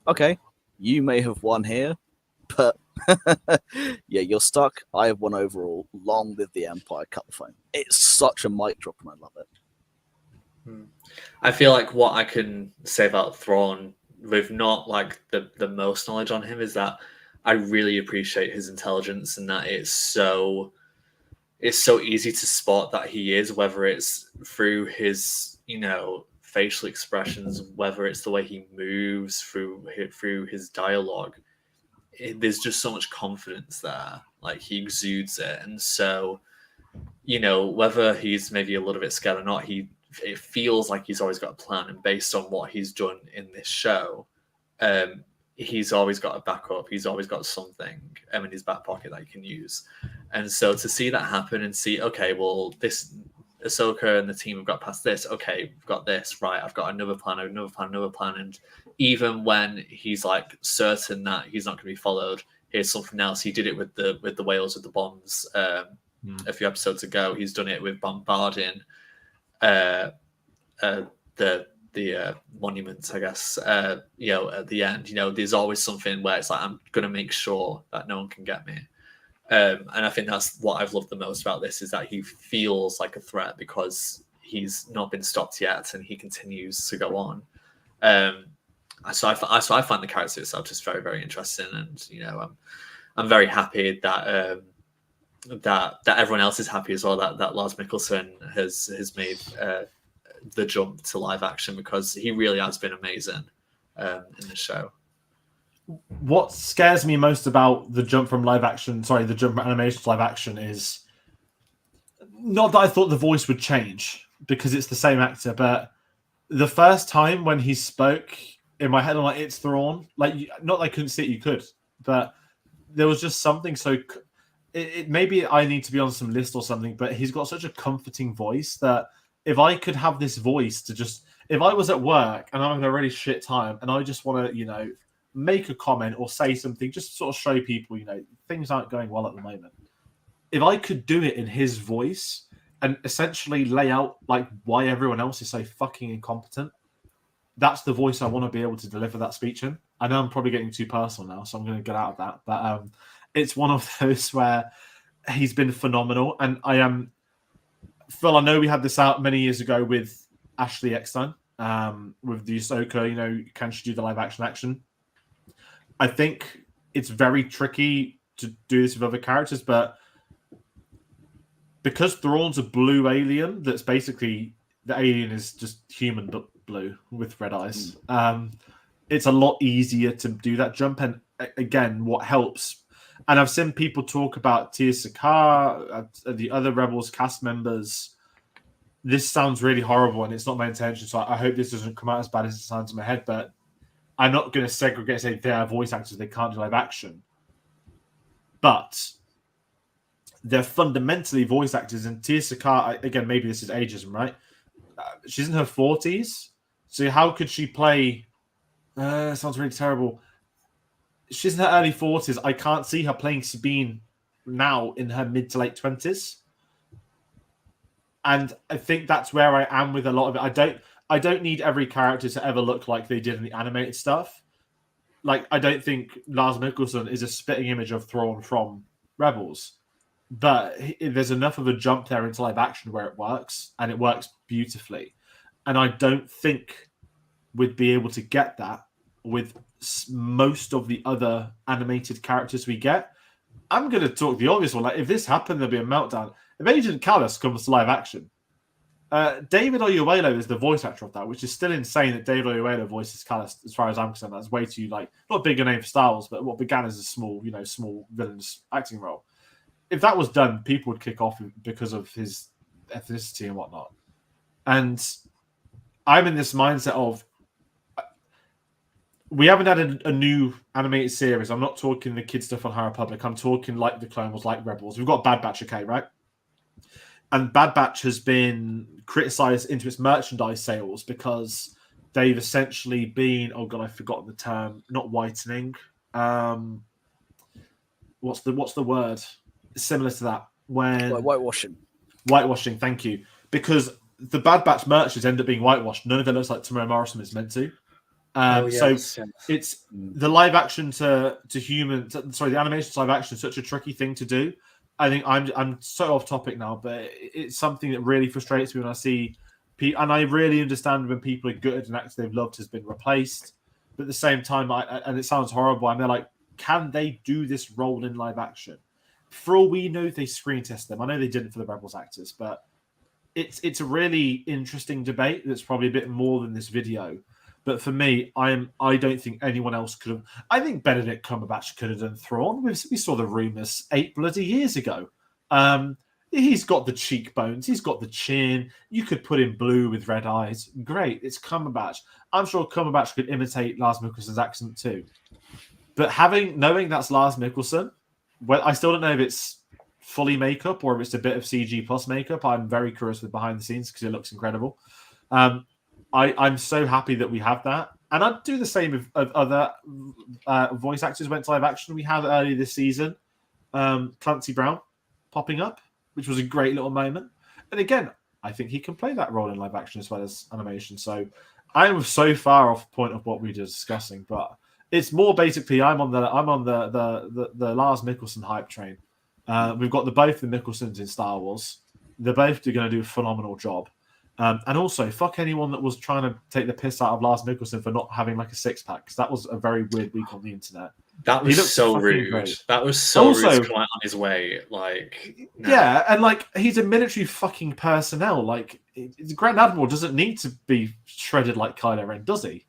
okay, you may have won here, but yeah, you're stuck. I have won overall. Long live the Empire. Cut the phone. It's such a mic drop, and I love it. I feel like what I can say about Thrawn, with not like the most knowledge on him, is that I really appreciate his intelligence, and that it's so easy to spot that he is, whether it's through his, facial expressions, whether it's the way he moves, through his dialogue. There's just so much confidence there. Like, he exudes it. And so, whether he's maybe a little bit scared or not, he it feels like he's always got a plan, and based on what he's done in this show, he's always got a backup. He's always got something in his back pocket that he can use. And so to see that happen and see, okay, well, this Ahsoka and the team have got past this. Okay, we've got this. Right, I've got another plan. And even when he's like certain that he's not going to be followed, here's something else. He did it with the whales with the bombs a few episodes ago. He's done it with bombarding the monuments, I guess. At the end, there's always something where it's like, I'm going to make sure that no one can get me. And I think that's what I've loved the most about this, is that he feels like a threat because he's not been stopped yet and he continues to go on. So I find the character itself just very, very interesting, and I'm very happy that that everyone else is happy as well. That Lars Mikkelsen has made the jump to live action, because he really has been amazing in the show. What scares me most about the jump from animation to live action is not that I thought the voice would change, because it's the same actor, but the first time when he spoke, in my head, I'm like, it's Thrawn. Like, not that I couldn't see it, you could, but there was just something so. Maybe I need to be on some list or something, but he's got such a comforting voice that if I could have this voice to just, if I was at work and I'm having a really shit time and I just want to, make a comment or say something, just sort of show people, things aren't going well at the moment. If I could do it in his voice and essentially lay out like why everyone else is so fucking incompetent, that's the voice I want to be able to deliver that speech in. I know I'm probably getting too personal now, so I'm going to get out of that. But it's one of those where he's been phenomenal. And Phil, I know we had this out many years ago with Ashley Eckstein, with the Ahsoka, can she do the live action? I think it's very tricky to do this with other characters, but because Thrawn's a blue alien, that's basically, the alien is just human but blue with red eyes. It's a lot easier to do that jump. And again, what helps, and I've seen people talk about Tia Sakar, the other Rebels cast members. This sounds really horrible, and it's not my intention, so I hope this doesn't come out as bad as it sounds in my head, but I'm not going to segregate, say they're voice actors, they can't do live action. But they're fundamentally voice actors, and Tia Sakar, again, maybe this is ageism, right? She's in her 40s, so how could she play... sounds really terrible. She's in her early 40s. I can't see her playing Sabine now in her mid to late 20s. And I think that's where I am with a lot of it. I don't need every character to ever look like they did in the animated stuff. Like, I don't think Lars Mikkelsen is a spitting image of Thrawn from Rebels. But there's enough of a jump there into live action where it works, and it works beautifully. And I don't think we'd be able to get that with most of the other animated characters we get. I'm going to talk the obvious one. Like, if this happened, there'll be a meltdown. If Agent Callus comes to live action, David Oyelowo is the voice actor of that, which is still insane that David Oyelowo voices Callus, as far as I'm concerned. That's way too, not a bigger name for Star Wars, but what began as a small villain's acting role. If that was done, people would kick off because of his ethnicity and whatnot. And I'm in this mindset of, we haven't had a new animated series. I'm not talking the kid stuff on High Republic. I'm talking like the Clone Wars, like Rebels. We've got Bad Batch, okay, right? And Bad Batch has been criticized into its merchandise sales because they've essentially been, oh god, I've forgotten the term, not whitening. What's the word? Similar to that. When whitewashing. Whitewashing, thank you. Because the Bad Batch merches end up being whitewashed. None of it looks like Tamara Morrison is meant to. So it's the live action the animation to live action is such a tricky thing to do. I think I'm so off topic now, but it's something that really frustrates me when I see people, and I really understand when people are good at an actor they've loved has been replaced. But at the same time, and it sounds horrible, and they're like, can they do this role in live action? For all we know, they screen test them. I know they didn't for the Rebels actors, but it's a really interesting debate that's probably a bit more than this video. But for me, I don't think anyone else could have. I think Benedict Cumberbatch could have done Thrawn. We saw the rumors 8 bloody years ago. He's got the cheekbones. He's got the chin. You could put him blue with red eyes. Great. It's Cumberbatch. I'm sure Cumberbatch could imitate Lars Mikkelsen's accent too. But knowing that's Lars Mikkelsen, well, I still don't know if it's fully makeup or if it's a bit of CG plus makeup. I'm very curious with behind the scenes because it looks incredible. I'm so happy that we have that. And I'd do the same if other voice actors went to live action. We had earlier this season Clancy Brown popping up, which was a great little moment. And again, I think he can play that role in live action as well as animation. So I am so far off point of what we were discussing, but it's more basically I'm on the Lars Mikkelsen hype train. We've got both the Mickelsons in Star Wars. They're both going to do a phenomenal job. And also, fuck anyone that was trying to take the piss out of Lars Mikkelsen for not having like a six-pack, because that was a very weird week on the internet. That was so rude. Great. That was so rude to come out on his way. Like, no. Yeah, and like he's a military fucking personnel. Like, the Grand Admiral doesn't need to be shredded like Kylo Ren, does he?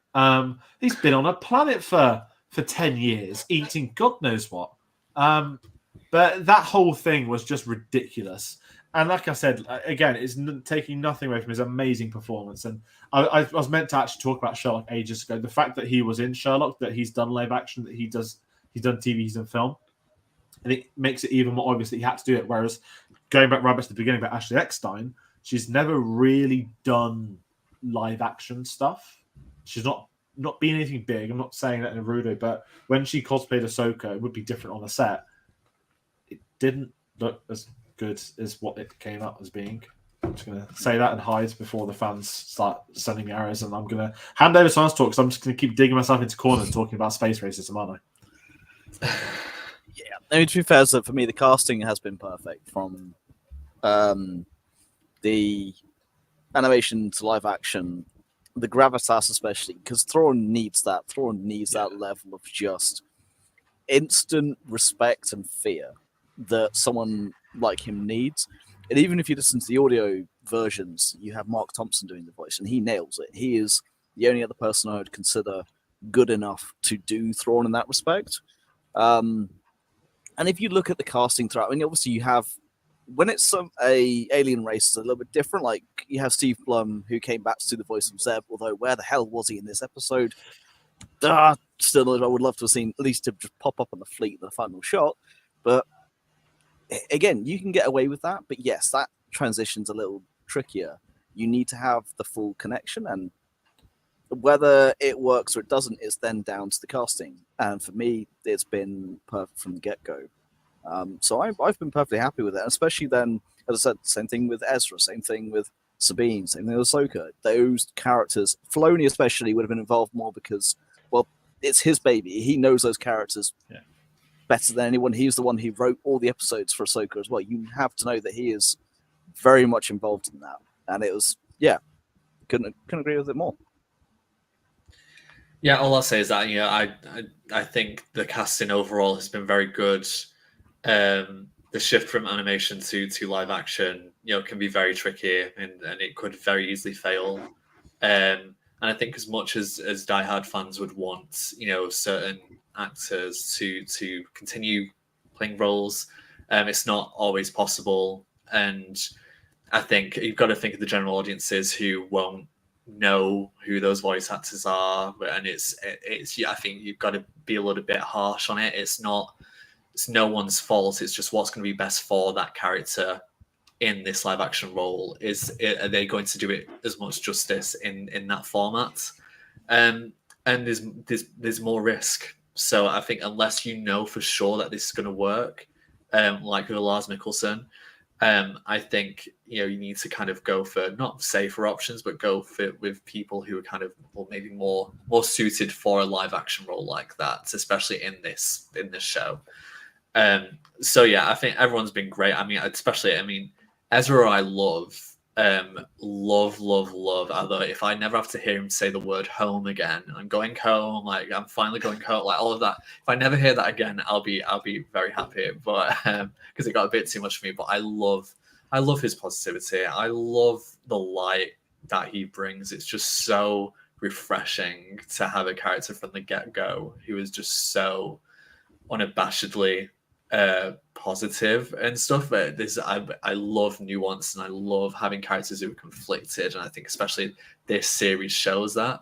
He's been on a planet for 10 years, eating God knows what. But that whole thing was just ridiculous. And like I said, again, it's taking nothing away from his amazing performance. And I was meant to actually talk about Sherlock ages ago. The fact that he was in Sherlock, that he's done live action, that he's done TV, he's done film, and it makes it even more obvious that he had to do it. Whereas going back right back to the beginning about Ashley Eckstein, she's never really done live action stuff. She's not been anything big. I'm not saying that in a rude way, but when she cosplayed Ahsoka, it would be different on the set. It didn't look as good as what it came out as being. I'm just going to say that and hide before the fans start sending me arrows, and I'm going to hand over to someone else talk because I'm just going to keep digging myself into corners talking about space racism, aren't I? Yeah, I mean, to be fair, so for me, the casting has been perfect from the animation to live action, the gravitas especially, because Thrawn needs that. Thrawn needs that level of just instant respect and fear that someone like him needs. And even if you listen to the audio versions, you have Mark Thompson doing the voice, and he nails it. He is the only other person I would consider good enough to do Thrawn in that respect. And if you look at the casting throughout, I mean, obviously you have, when it's a alien race, it's a little bit different. Like, you have Steve Blum, who came back to do the voice of Zeb, although where the hell was he in this episode? Still, I would love to have seen at least to just pop up on the fleet in the final shot. But again, you can get away with that. But yes, that transition's a little trickier. You need to have the full connection, and whether it works or it doesn't is then down to the casting. And for me, it's been perfect from the get-go. So I've been perfectly happy with it, especially then, as I said, same thing with Ezra, same thing with Sabine, same thing with Ahsoka. Those characters, Filoni especially, would have been involved more because, well, it's his baby. He knows those characters better than anyone. He's the one who wrote all the episodes for Ahsoka as well. You have to know that he is very much involved in that. And it was, couldn't agree with it more. Yeah, all I'll say is that, I think the casting overall has been very good. The shift from animation to live action, can be very tricky, and it could very easily fail. And I think as much as diehard fans would want, certain actors to continue playing roles, it's not always possible. And I think you've got to think of the general audiences who won't know who those voice actors are, and it's I think you've got to be a little bit harsh on it. It's no one's fault. It's just what's going to be best for that character in this live action role. Are they going to do it as much justice in that format? And there's more risk. So I think unless you know for sure that this is going to work, like with Lars Mikkelsen, I think you need to kind of go for not safer options, but go for with people who are kind of maybe more suited for a live action role like that, especially in this show. So I think everyone's been great. I mean, especially Ezra, I love. Although if I never have to hear him say the word home again, I'm going home, like I'm finally going home, like all of that. If I never hear that again, I'll be very happy. But because it got a bit too much for me. But I love his positivity. I love the light that he brings. It's just so refreshing to have a character from the get-go who is just so unabashedly positive and stuff. But I love nuance, and I love having characters who are conflicted, and I think especially this series shows that.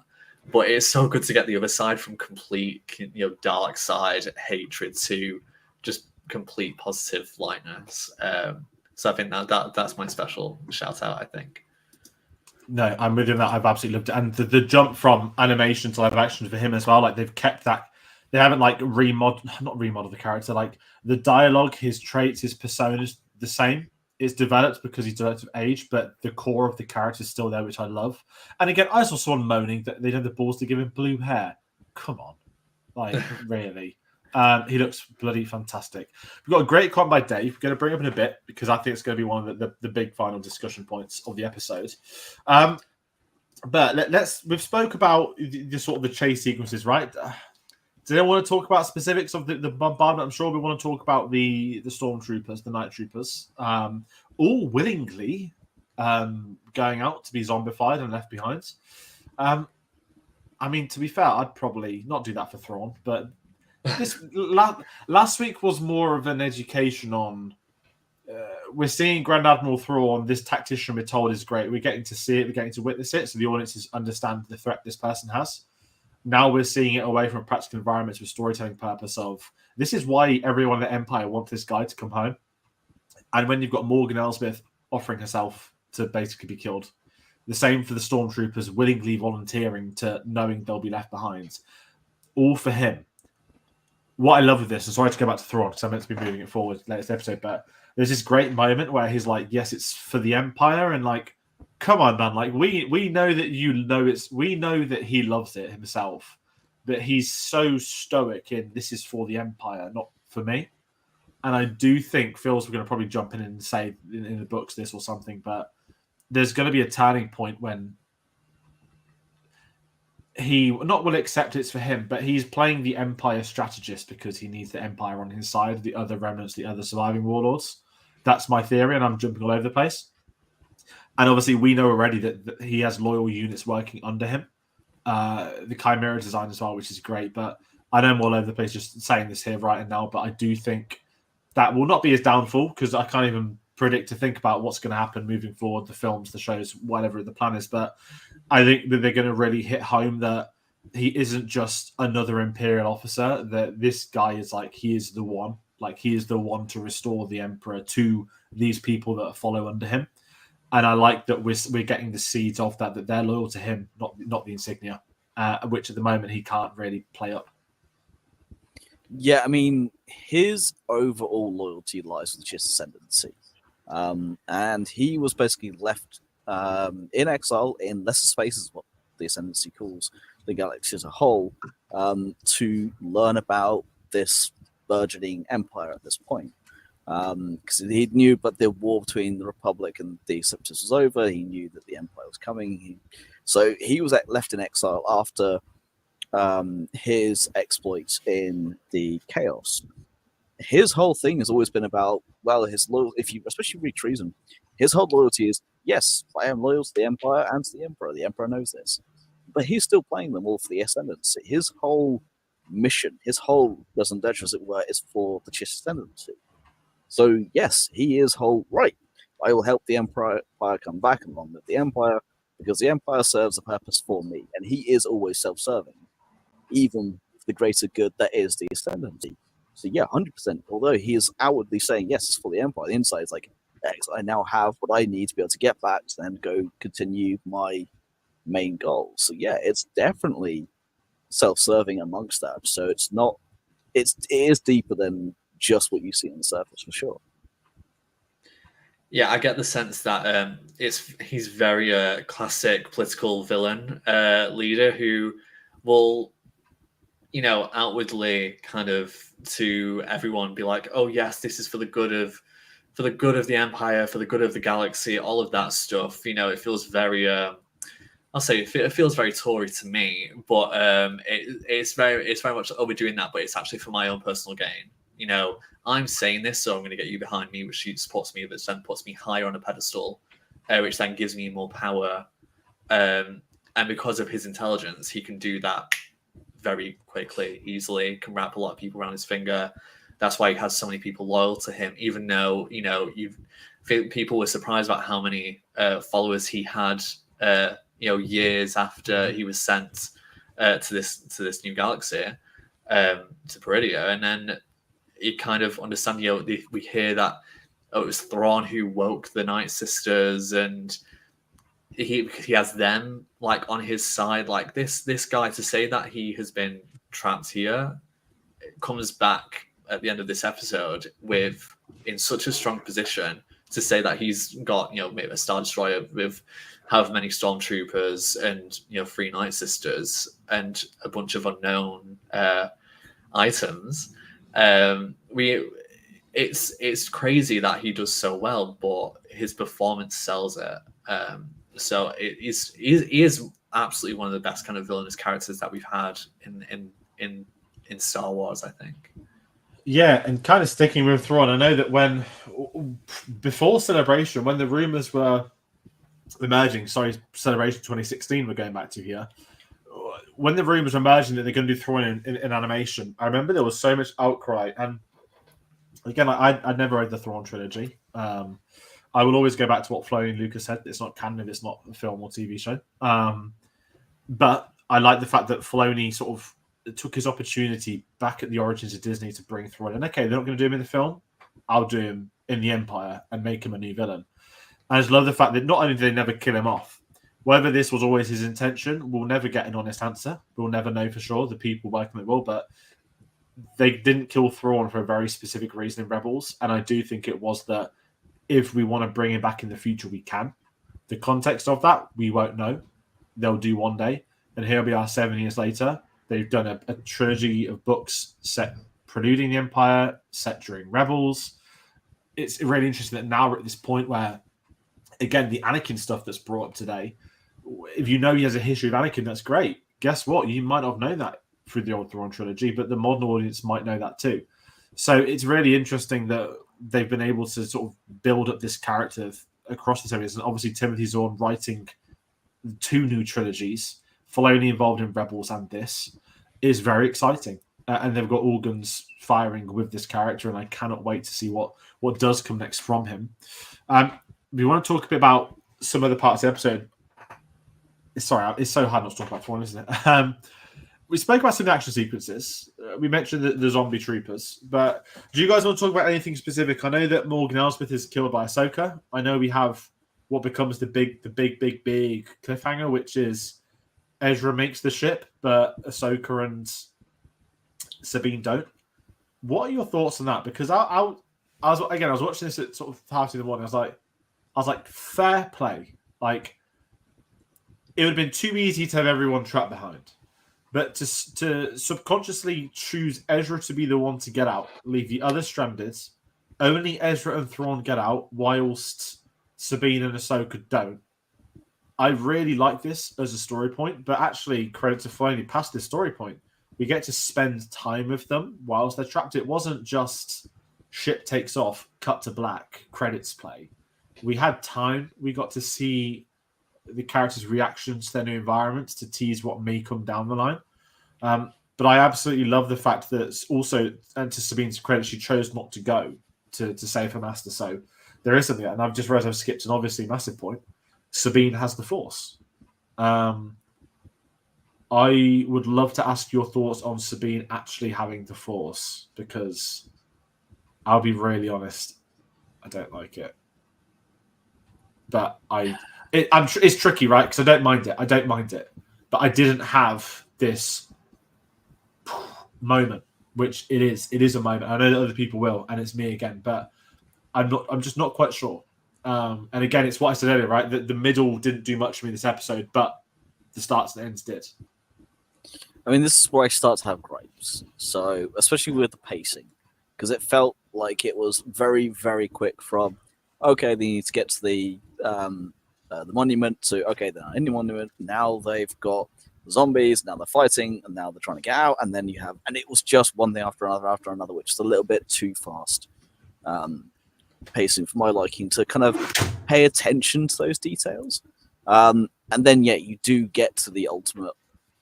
But it's so good to get the other side, from complete, dark side hatred to just complete positive lightness. So I think that's my special shout out, I think. No, I'm with you on that. I've absolutely loved it. And the jump from animation to live action for him as well, like they've kept that. They haven't not remodeled the character. Like the dialogue, his traits, his persona is the same. It's developed because he's developed with age, but the core of the character is still there, which I love. And again, I saw someone moaning that they had the balls to give him blue hair. Come on. Like, really. He looks bloody fantastic. We've got a great comment by Dave. We're going to bring up in a bit because I think it's going to be one of the big final discussion points of the episode. But we've spoke about the sort of the chase sequences, right? Do they want to talk about specifics of the bombardment? I'm sure we want to talk about the stormtroopers, the night troopers, all willingly going out to be zombified and left behind. I mean, to be fair, I'd probably not do that for Thrawn, but this last week was more of an education on. We're seeing Grand Admiral Thrawn, this tactician we're told is great. We're getting to see it, we're getting to witness it, so the audiences understand the threat this person has. Now we're seeing it away from a practical environment to a storytelling purpose of this is why everyone in the Empire wants this guy to come home. And when you've got Morgan Elsbeth offering herself to basically be killed, the same for the stormtroopers willingly volunteering to knowing they'll be left behind, all for him. What I love with this, and sorry to go back to Thrawn because I meant to be moving it forward next episode, but there's this great moment where he's like, yes, it's for the Empire, and like, come on, man. Like we know that we know that he loves it himself, but he's so stoic in this is for the Empire, not for me. And I do think Phil's going to probably jump in and say in the books this or something, but there's going to be a turning point when he not will accept it's for him, but he's playing the Empire strategist because he needs the Empire on his side, the other remnants, the other surviving warlords. That's my theory, and I'm jumping all over the place. And obviously, we know already that he has loyal units working under him. The Chimera design as well, which is great. But I know I'm all over the place just saying this here right now, but I do think that will not be his downfall because I can't even predict to think about what's going to happen moving forward, the films, the shows, whatever the plan is. But I think that they're going to really hit home that he isn't just another Imperial officer, that this guy is like, he is the one. Like, he is the one to restore the Emperor to these people that follow under him. And I like that we're getting the seeds of that they're loyal to him, not the insignia, which at the moment he can't really play up. Yeah, I mean, his overall loyalty lies with the Chiss Ascendancy. And he was basically left in exile in lesser spaces, what the Ascendancy calls the galaxy as a whole, to learn about this burgeoning empire at this point. Because he knew, but the war between the Republic and the Separatists was over. He knew that the Empire was coming. So he was left in exile after his exploits in the Chaos. His whole thing has always been about, well, his loyalty. If you especially read Treason, his whole loyalty is, yes, I am loyal to the Empire and to the Emperor. The Emperor knows this, but he's still playing them all for the Ascendancy. His whole mission, his whole raison d'etre, as it were, is for the Chiss Ascendancy. So yes, he is whole right. I will help the Empire come back along with the Empire because the Empire serves a purpose for me, and he is always self-serving, even for the greater good that is the Ascendancy. So yeah, 100%. Although he is outwardly saying yes, it's for the Empire, the inside is like, I now have what I need to be able to get back to then go continue my main goal. So yeah, it's definitely self-serving amongst that. So it's not. It is deeper than just what you see on the surface, for sure. Yeah, I get the sense that he's very classic political villain leader who will, outwardly kind of to everyone be like, oh yes, this is for the good of the Empire, for the good of the galaxy, all of that stuff. It feels very I'll say it feels very Tory to me, but it's very much, oh, we're doing that, but it's actually for my own personal gain. I'm saying this, so I'm going to get you behind me, which supports me, which then puts me higher on a pedestal, which then gives me more power. And because of his intelligence, he can do that very quickly, easily, can wrap a lot of people around his finger. that's why he has so many people loyal to him, even though, people were surprised about how many followers he had, years after he was sent to this new galaxy, to Peridia. And then you kind of understand, we hear that it was Thrawn who woke the Night Sisters, and he has them like on his side. Like this guy, to say that he has been trapped here, comes back at the end of this episode in such a strong position to say that he's got, maybe a Star Destroyer with however many stormtroopers and 3 Night Sisters and a bunch of unknown items. It's crazy that he does so well, but his performance sells it. So he is absolutely one of the best kind of villainous characters that we've had in Star Wars, I think. Yeah, and kind of sticking with Thrawn, I know that before Celebration, when the rumors were emerging, Celebration 2016 we're going back to here, when the rumors were emerging that they're going to do Thrawn in animation, I remember there was so much outcry. And again, I'd never read the Thrawn trilogy. I will always go back to what Filoni and Lucas said. It's not canon, it's not a film or TV show. But I like the fact that Filoni sort of took his opportunity back at the origins of Disney to bring Thrawn. And okay, they're not going to do him in the film. I'll do him in the Empire and make him a new villain. And I just love the fact that not only did they never kill him off, whether this was always his intention, we'll never get an honest answer. We'll never know for sure, the people working it will, but they didn't kill Thrawn for a very specific reason in Rebels. And I do think it was that if we want to bring him back in the future, we can. The context of that, we won't know. They'll do one day. And here we are 7 years later. They've done a trilogy of books set preluding the Empire, set during Rebels. It's really interesting that now we're at this point where, again, the Anakin stuff that's brought up today, if you know he has a history of Anakin, that's great. Guess what? You might not have known that through the old Thrawn trilogy, but the modern audience might know that too. So it's really interesting that they've been able to sort of build up this character across the series. And obviously Timothy Zahn writing 2 new trilogies, Filoni involved in Rebels and this, is very exciting. And they've got organs firing with this character, and I cannot wait to see what does come next from him. We want to talk a bit about some other parts of the episode. Sorry, it's so hard not to talk about Thrawn, isn't it? We spoke about some of the action sequences. We mentioned the zombie troopers, but do you guys want to talk about anything specific? I know that Morgan Elsbeth is killed by Ahsoka. I know we have what becomes the big cliffhanger, which is Ezra makes the ship, but Ahsoka and Sabine don't. What are your thoughts on that? Because I was watching this at sort of 1:30 in the morning. I was like, fair play. Like, it would have been too easy to have everyone trapped behind. But to subconsciously choose Ezra to be the one to get out, leave the others stranded, only Ezra and Thrawn get out, whilst Sabine and Ahsoka don't. I really like this as a story point, but actually, credit to Filoni, past this story point, we get to spend time with them whilst they're trapped. It wasn't just ship takes off, cut to black, credits play. We had time. We got to see the characters' reactions to their new environments to tease what may come down the line. But I absolutely love the fact that also, and to Sabine's credit, she chose not to go to save her master. So there is something, and I've just realized I've skipped an obviously massive point. Sabine has the Force. I would love to ask your thoughts on Sabine actually having the Force, because I'll be really honest, I don't like it. But it's tricky, right? Because I don't mind it. But I didn't have this moment, which it is a moment. I know that other people will, and it's me again, but I'm just not quite sure. And again, it's what I said earlier, right? That the middle didn't do much for me this episode, but the starts and ends did. I mean, this is where I start to have gripes. So, especially with the pacing, because it felt like it was very, very quick from, okay, they need to get to the monument, to, okay, they're in the monument, now they've got zombies, now they're fighting, and now they're trying to get out, and then you have, and it was just one thing after another, which is a little bit too fast pacing for my liking to kind of pay attention to those details. And then, yeah, you do get to the ultimate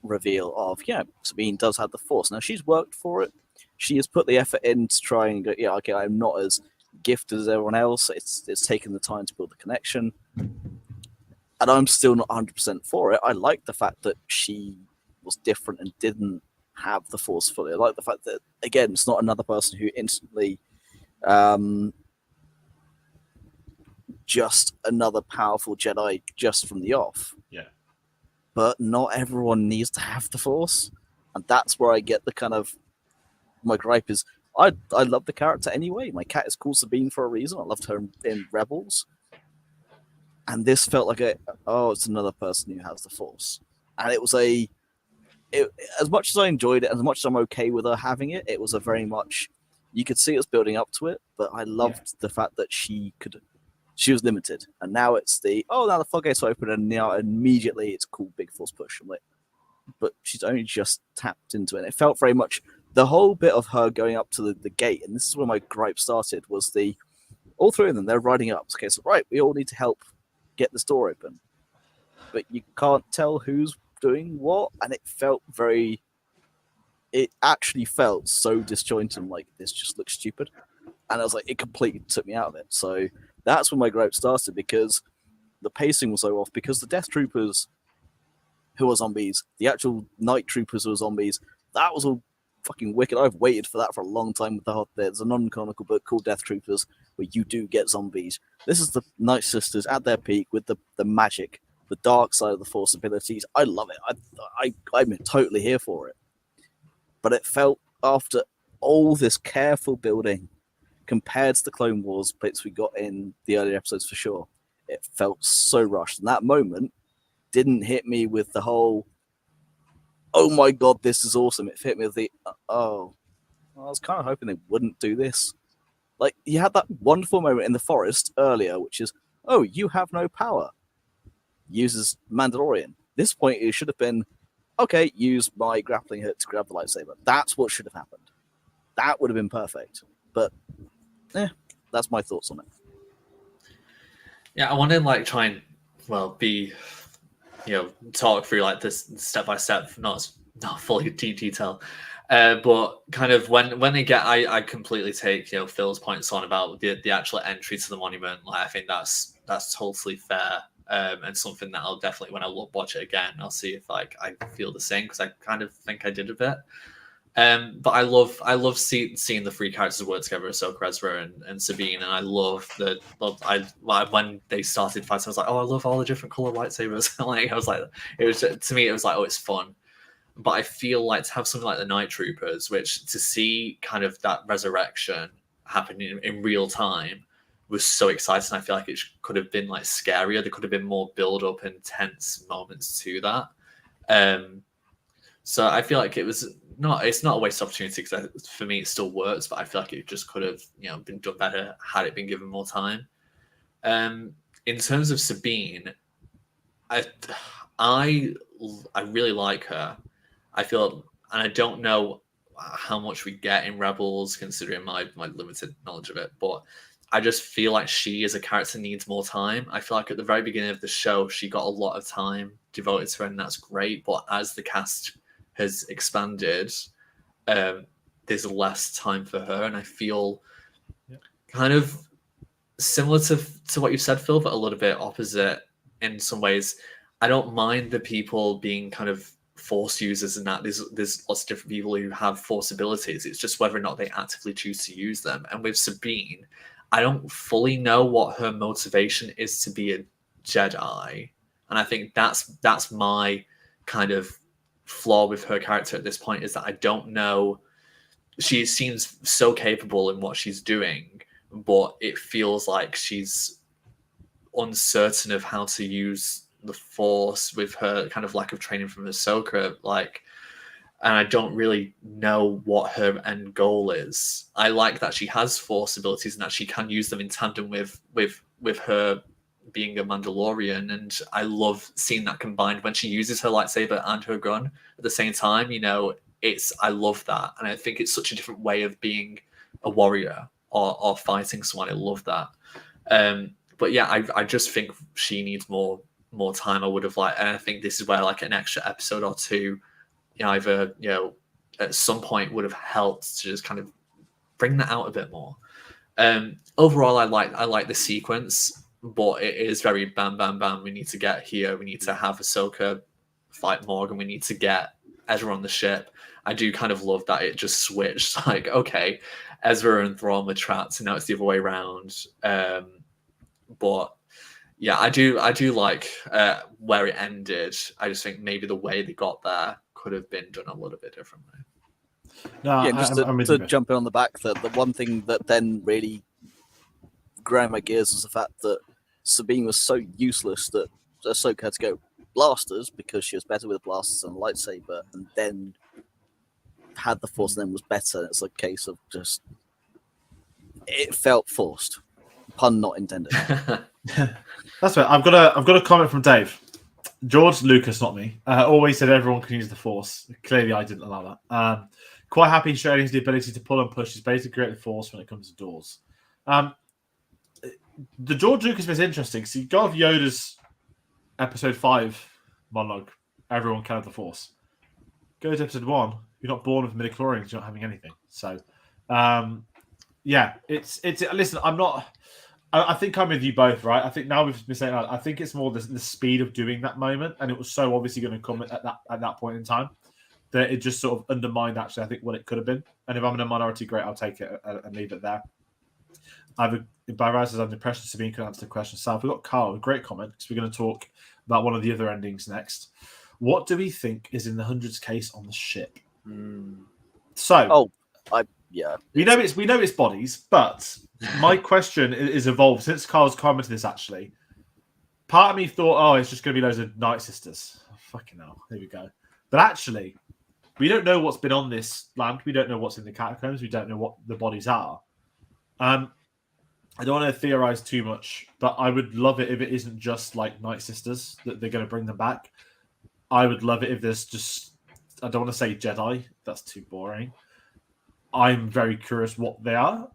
reveal of, yeah, Sabine does have the Force. Now, she's worked for it. She has put the effort in to try and go, yeah, okay, I'm not as gifted as everyone else. It's taken the time to build the connection. And I'm still not 100% for it. I like the fact that she was different and didn't have the Force fully. I like the fact that, again, it's not another person who instantly just another powerful Jedi just from the off. Yeah. But not everyone needs to have the Force. And that's where I get the kind of, my gripe is, I love the character anyway. My cat is called Sabine for a reason. I loved her in Rebels. And this felt like it's another person who has the Force. And it was as much as I enjoyed it, as much as I'm okay with her having it, it was a very much, you could see us building up to it, but I loved the fact that she was limited. And now it's now the floodgates are open, and now immediately it's called Big Force Push. I'm like, but she's only just tapped into it. And it felt very much, the whole bit of her going up to the gate, and this is where my gripe started, was all three of them, they're riding up. Okay, so right, we all need to help get this door open. But you can't tell who's doing what, and it actually felt so disjointed. I'm like, this just looks stupid. And I was like, it completely took me out of it. So that's when my gripe started, because the pacing was so off, because the Death Troopers who are zombies, the actual Night Troopers who are zombies, that was all fucking wicked. I've waited for that for a long time. There's a non-canonical book called Death Troopers where you do get zombies. This is the Night Sisters at their peak with the magic, the dark side of the Force abilities. I love it. I'm totally here for it. But it felt, after all this careful building, compared to the Clone Wars bits we got in the earlier episodes for sure, it felt so rushed. And that moment didn't hit me with the whole, oh my god, this is awesome. It hit me with I was kind of hoping they wouldn't do this. Like, you had that wonderful moment in the forest earlier, which is, oh, you have no power. Uses Mandalorian. This point, it should have been, okay, use my grappling hook to grab the lightsaber. That's what should have happened. That would have been perfect. But, that's my thoughts on it. Yeah, I want to try and be, talk through this step by step, not fully deep detail, but kind of when they get, I completely take Phil's points on about the actual entry to the monument. I think that's totally fair, and something that I'll definitely, when I watch it again, I'll see if I feel the same, because I kind of think I did a bit. But I love seeing the three characters work together, Ahsoka, Ezra, and Sabine, and I love when they started fighting, I was like, oh, I love all the different color lightsabers. To me, it was like, oh, it's fun. But I feel like to have something like the Night Troopers, which to see kind of that resurrection happening in real time was so exciting. I feel like it could have been scarier. There could have been more build up and tense moments to that. So I feel like it's not a waste opportunity, because for me it still works, but I feel like it just could have been done better had it been given more time. In terms of Sabine, I really like her. I feel, and I don't know how much we get in Rebels considering my limited knowledge of it, but I just feel like she as a character needs more time. I feel like at the very beginning of the show she got a lot of time devoted to her, and that's great, but as the cast has expanded, there's less time for her, and I feel kind of similar to what you said, Phil, but a little bit opposite in some ways. I don't mind the people being kind of Force users, and that there's lots of different people who have Force abilities. It's just whether or not they actively choose to use them. And with Sabine, I don't fully know what her motivation is to be a Jedi, and I think that's my kind of flaw with her character at this point, is that I don't know. She seems so capable in what she's doing, but it feels like she's uncertain of how to use the Force with her kind of lack of training from Ahsoka. And I don't really know what her end goal is. I like that she has Force abilities and that she can use them in tandem with her being a Mandalorian, and I love seeing that combined when she uses her lightsaber and her gun at the same time. I love that, and I think it's such a different way of being a warrior or fighting someone. I love that. But yeah, I just think she needs more time. I would have liked, and I think this is where an extra episode or two either at some point would have helped to just kind of bring that out a bit more. Overall, I like the sequence, but it is very bam, bam, bam. We need to get here. We need to have Ahsoka fight Morgan. We need to get Ezra on the ship. I do kind of love that it just switched. Like, okay, Ezra and Thrawn were trapped, and now it's the other way around. But yeah, I do like where it ended. I just think maybe the way they got there could have been done a little bit differently. No, yeah, just to jump in on the back, that the one thing that then really ground my gears was the fact that Sabine was so useless that Ahsoka had to go blasters because she was better with blasters and a lightsaber, and then had the Force and then was better. It's a case of just it felt forced. Pun not intended. That's right. I've got a comment from Dave. George Lucas, not me, always said everyone can use the Force. Clearly, I didn't allow that. Quite happy showing the ability to pull and push his basically create the Force when it comes to doors. The George Lucas bit is interesting. So you got Yoda's episode 5 monologue. Everyone can have the Force. Go to episode 1. You're not born with midichlorians. You're not having anything. So, yeah, it's. Listen, I'm not. I think I'm with you both, right? I think now we've been saying. I think it's more the speed of doing that moment, and it was so obviously going to come at that point in time that it just sort of undermined actually. I think what it could have been. And if I'm in a minority, great, I'll take it and leave it there. By says, I'm the impression Sabine could answer the question. So we've got Carl, a great comment, because we're going to talk about one of the other endings next. What do we think is in the Hundreds case on the ship? So, we know it's bodies, but my question is evolved since Carl's commented this. Actually, part of me thought, oh, it's just going to be loads of Night Sisters. Oh, fucking hell, here we go. But actually, we don't know what's been on this land. We don't know what's in the catacombs. We don't know what the bodies are. I don't want to theorize too much, but I would love it if it isn't just like Night Sisters that they're going to bring them back. I would love it if there's just, I don't want to say Jedi. That's too boring. I'm very curious what they are,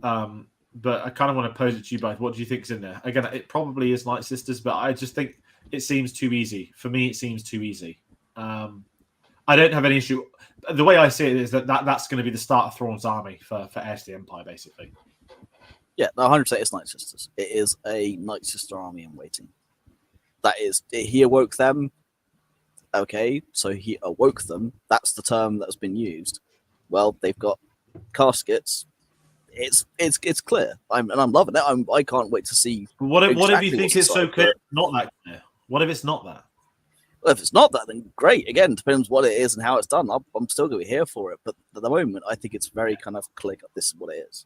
but I kind of want to pose it to you both. What do you think is in there? Again, it probably is Night Sisters, but I just think it seems too easy. For me, it seems too easy. I don't have any issue. The way I see it is that's going to be the start of Thrawn's army for Heir to the Empire, basically. Yeah, 100% it's Night Sisters. It is a Night Sister army in waiting. That is, he awoke them. Okay, so he awoke them. That's the term that's been used. Well, they've got caskets. It's clear. I'm loving it. I can't wait to see. What if you think it's so clear? Not that clear. What if it's not that? Well, if it's not that, then great. Again, depends what it is and how it's done. I'm still going to be here for it. But at the moment, I think it's very kind of clear. This is what it is.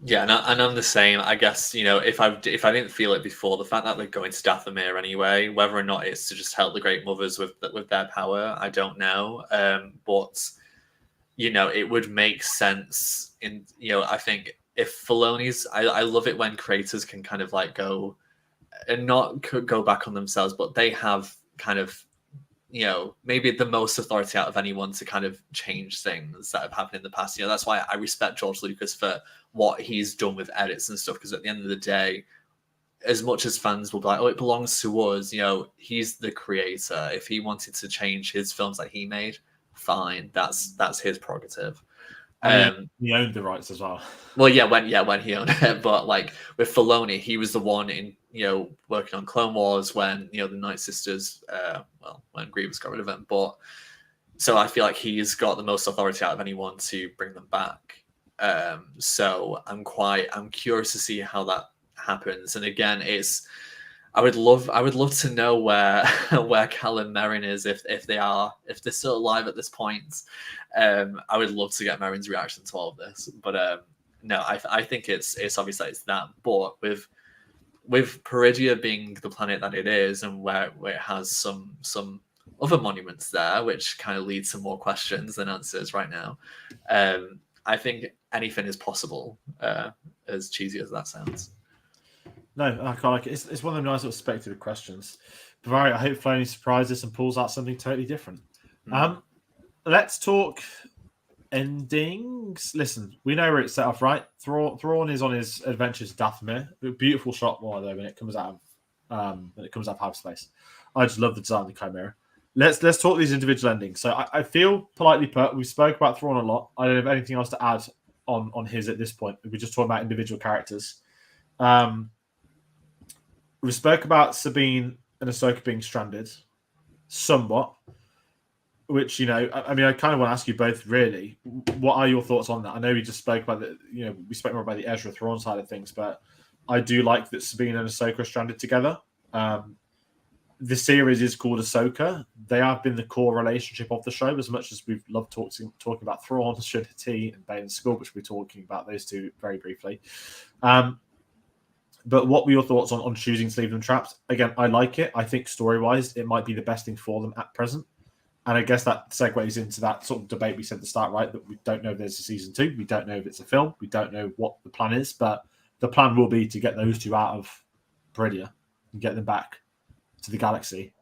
Yeah, and I'm the same. I guess, if I didn't feel it before, the fact that they're going to Dathomir anyway, whether or not it's to just help the Great Mothers with their power, I don't know. But it would make sense. I think if Filoni's, I love it when creators can kind of like go and not go back on themselves, but they have kind of maybe the most authority out of anyone to kind of change things that have happened in the past. That's why I respect George Lucas for what he's done with edits and stuff, because at the end of the day, as much as fans will be like, oh, it belongs to us, he's the creator. If he wanted to change his films that he made, fine, that's his prerogative. He owned the rights as well. Well, when he owned it, but like with Filoni, he was the one in working on Clone Wars when the Night Sisters, when Grievous got rid of him. But so I feel like he's got the most authority out of anyone to bring them back. So I'm curious to see how that happens. And again, I would love to know where Cal and Merrin is if they're still alive at this point. I would love to get Merrin's reaction to all of this. But no, I think it's obviously it's that. But with Peridia being the planet that it is, and where it has some other monuments there, which kind of leads to more questions than answers right now. I think anything is possible, as cheesy as that sounds. No, I can't like it. It's one of the nice little speculative questions. But I hope Filoni surprises and pulls out something totally different. Let's talk endings. Listen, we know where it's set off, right? Thrawn is on his adventures to Dathomir. Beautiful shot, though, when it comes out of hyperspace. I just love the design of the Chimera. let's talk these individual endings. So I feel politely put, we spoke about Thrawn a lot. I don't have anything else to add on his at this point. We're just talking about individual characters. We spoke about Sabine and Ahsoka being stranded, somewhat. Which, you know, I mean, I kind of want to ask you both, really, what are your thoughts on that? I know we just spoke about the, you know, we spoke more about the Ezra Thrawn side of things, but I do like that Sabine and Ahsoka are stranded together. The series is called Ahsoka. They have been the core relationship of the show, as much as we've loved talking about Thrawn, JEDI, and Baylan Skoll, which we're talking about those two very briefly. But what were your thoughts on choosing to leave them trapped? Again, I like it. I think story-wise, it might be the best thing for them at present. And I guess that segues into that sort of debate we said at the start, right? That we don't know if there's a season 2. We don't know if it's a film. We don't know what the plan is. But the plan will be to get those two out of Peridia and get them back to the galaxy.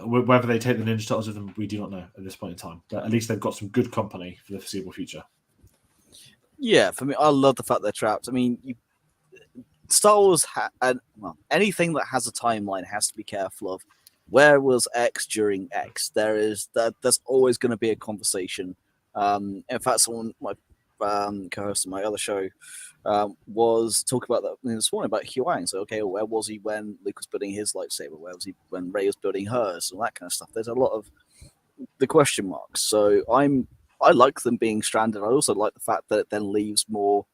Whether they take the Ninja Turtles with them, we do not know at this point in time. But at least they've got some good company for the foreseeable future. Yeah, for me, I love the fact they're trapped. I mean, Star Wars, anything that has a timeline has to be careful of. Where was X during X? There's always going to be a conversation. In fact, someone, my co-host of my other show, was talking about that this morning about Huang. So, okay, well, where was he when Luke was building his lightsaber? Where was he when Rey was building hers? And that kind of stuff. There's a lot of the question marks. So I like them being stranded. I also like the fact that it then leaves more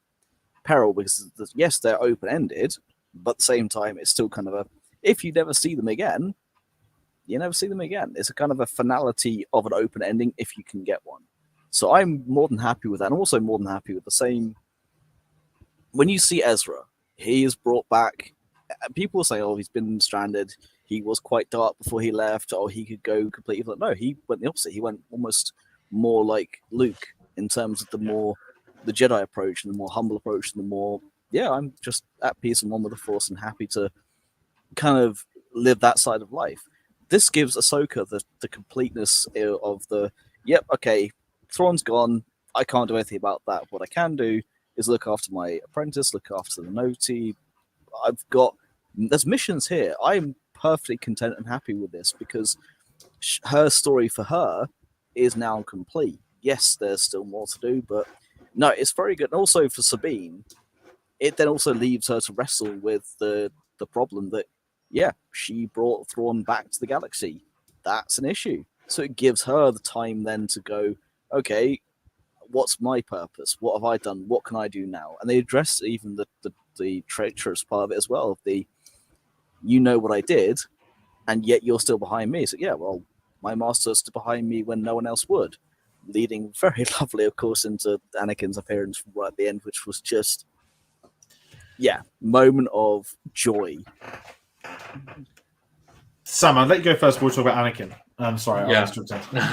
peril because yes, they're open-ended, but at the same time, it's still kind of a if you never see them again. You never see them again. It's a kind of a finality of an open ending if you can get one. So I'm more than happy with that. I'm also more than happy with the same. When you see Ezra, he is brought back. People say, oh, he's been stranded. He was quite dark before he left. Or he could go completely. No, he went the opposite. He went almost more like Luke in terms of the Jedi approach and the more humble approach and the more, yeah, I'm just at peace and one with the Force and happy to kind of live that side of life. This gives Ahsoka the completeness of the, yep, okay, Thrawn's gone. I can't do anything about that. What I can do is look after my apprentice, look after the Noti. There's missions here. I'm perfectly content and happy with this because her story for her is now complete. Yes, there's still more to do, but no, it's very good. And also for Sabine, it then also leaves her to wrestle with the problem that, yeah, she brought Thrawn back to the galaxy. That's an issue. So it gives her the time then to go, okay, what's my purpose? What have I done? What can I do now? And they address even the treacherous part of it as well. You know what I did, and yet you're still behind me. So yeah, well, my master stood behind me when no one else would. Leading very lovely, of course, into Anakin's appearance right at the end, which was just, yeah, moment of joy. Sam, I'll let you go first before we talk about Anakin. I'm sorry. Yeah.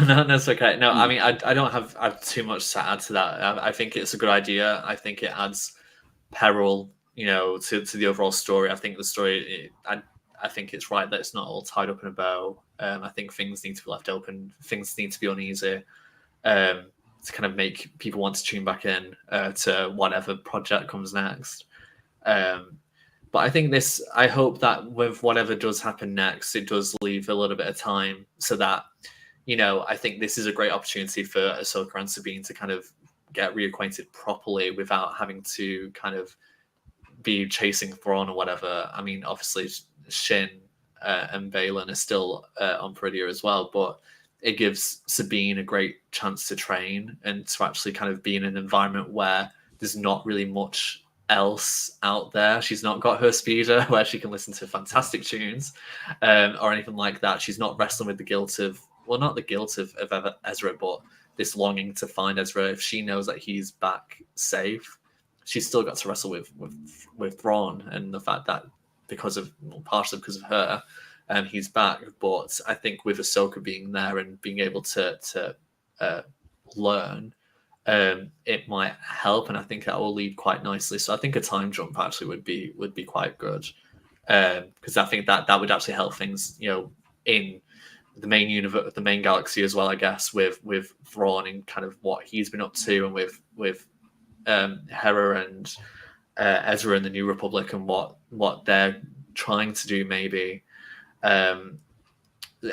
No, that's okay. No, I mean, I don't have too much to add to that. I think it's a good idea. I think it adds peril, you know, to the overall story. I think the story, I think it's right that it's not all tied up in a bow. I think things need to be left open. Things need to be uneasy to kind of make people want to tune back in to whatever project comes next. But I think I hope that with whatever does happen next, it does leave a little bit of time so that, you know, I think this is a great opportunity for Ahsoka and Sabine to kind of get reacquainted properly without having to kind of be chasing Thrawn or whatever. I mean, obviously, Shin and Baylan are still on Peridia as well, but it gives Sabine a great chance to train and to actually kind of be in an environment where there's not really much else out there. She's not got her speeder where she can listen to fantastic tunes or anything like that. She's not wrestling with the guilt of, well, not the guilt of Ezra, but this longing to find Ezra. If she knows that he's back safe, she's still got to wrestle with Thrawn and the fact that partially because of her, he's back. But I think with Ahsoka being there and being able to learn, it might help, and I think that will lead quite nicely. So I think a time jump actually would be quite good, because I think that would actually help things, you know, in the main universe, the main galaxy as well, I guess, with Thrawn and kind of what he's been up to, and with Hera and Ezra and the New Republic and what they're trying to do maybe.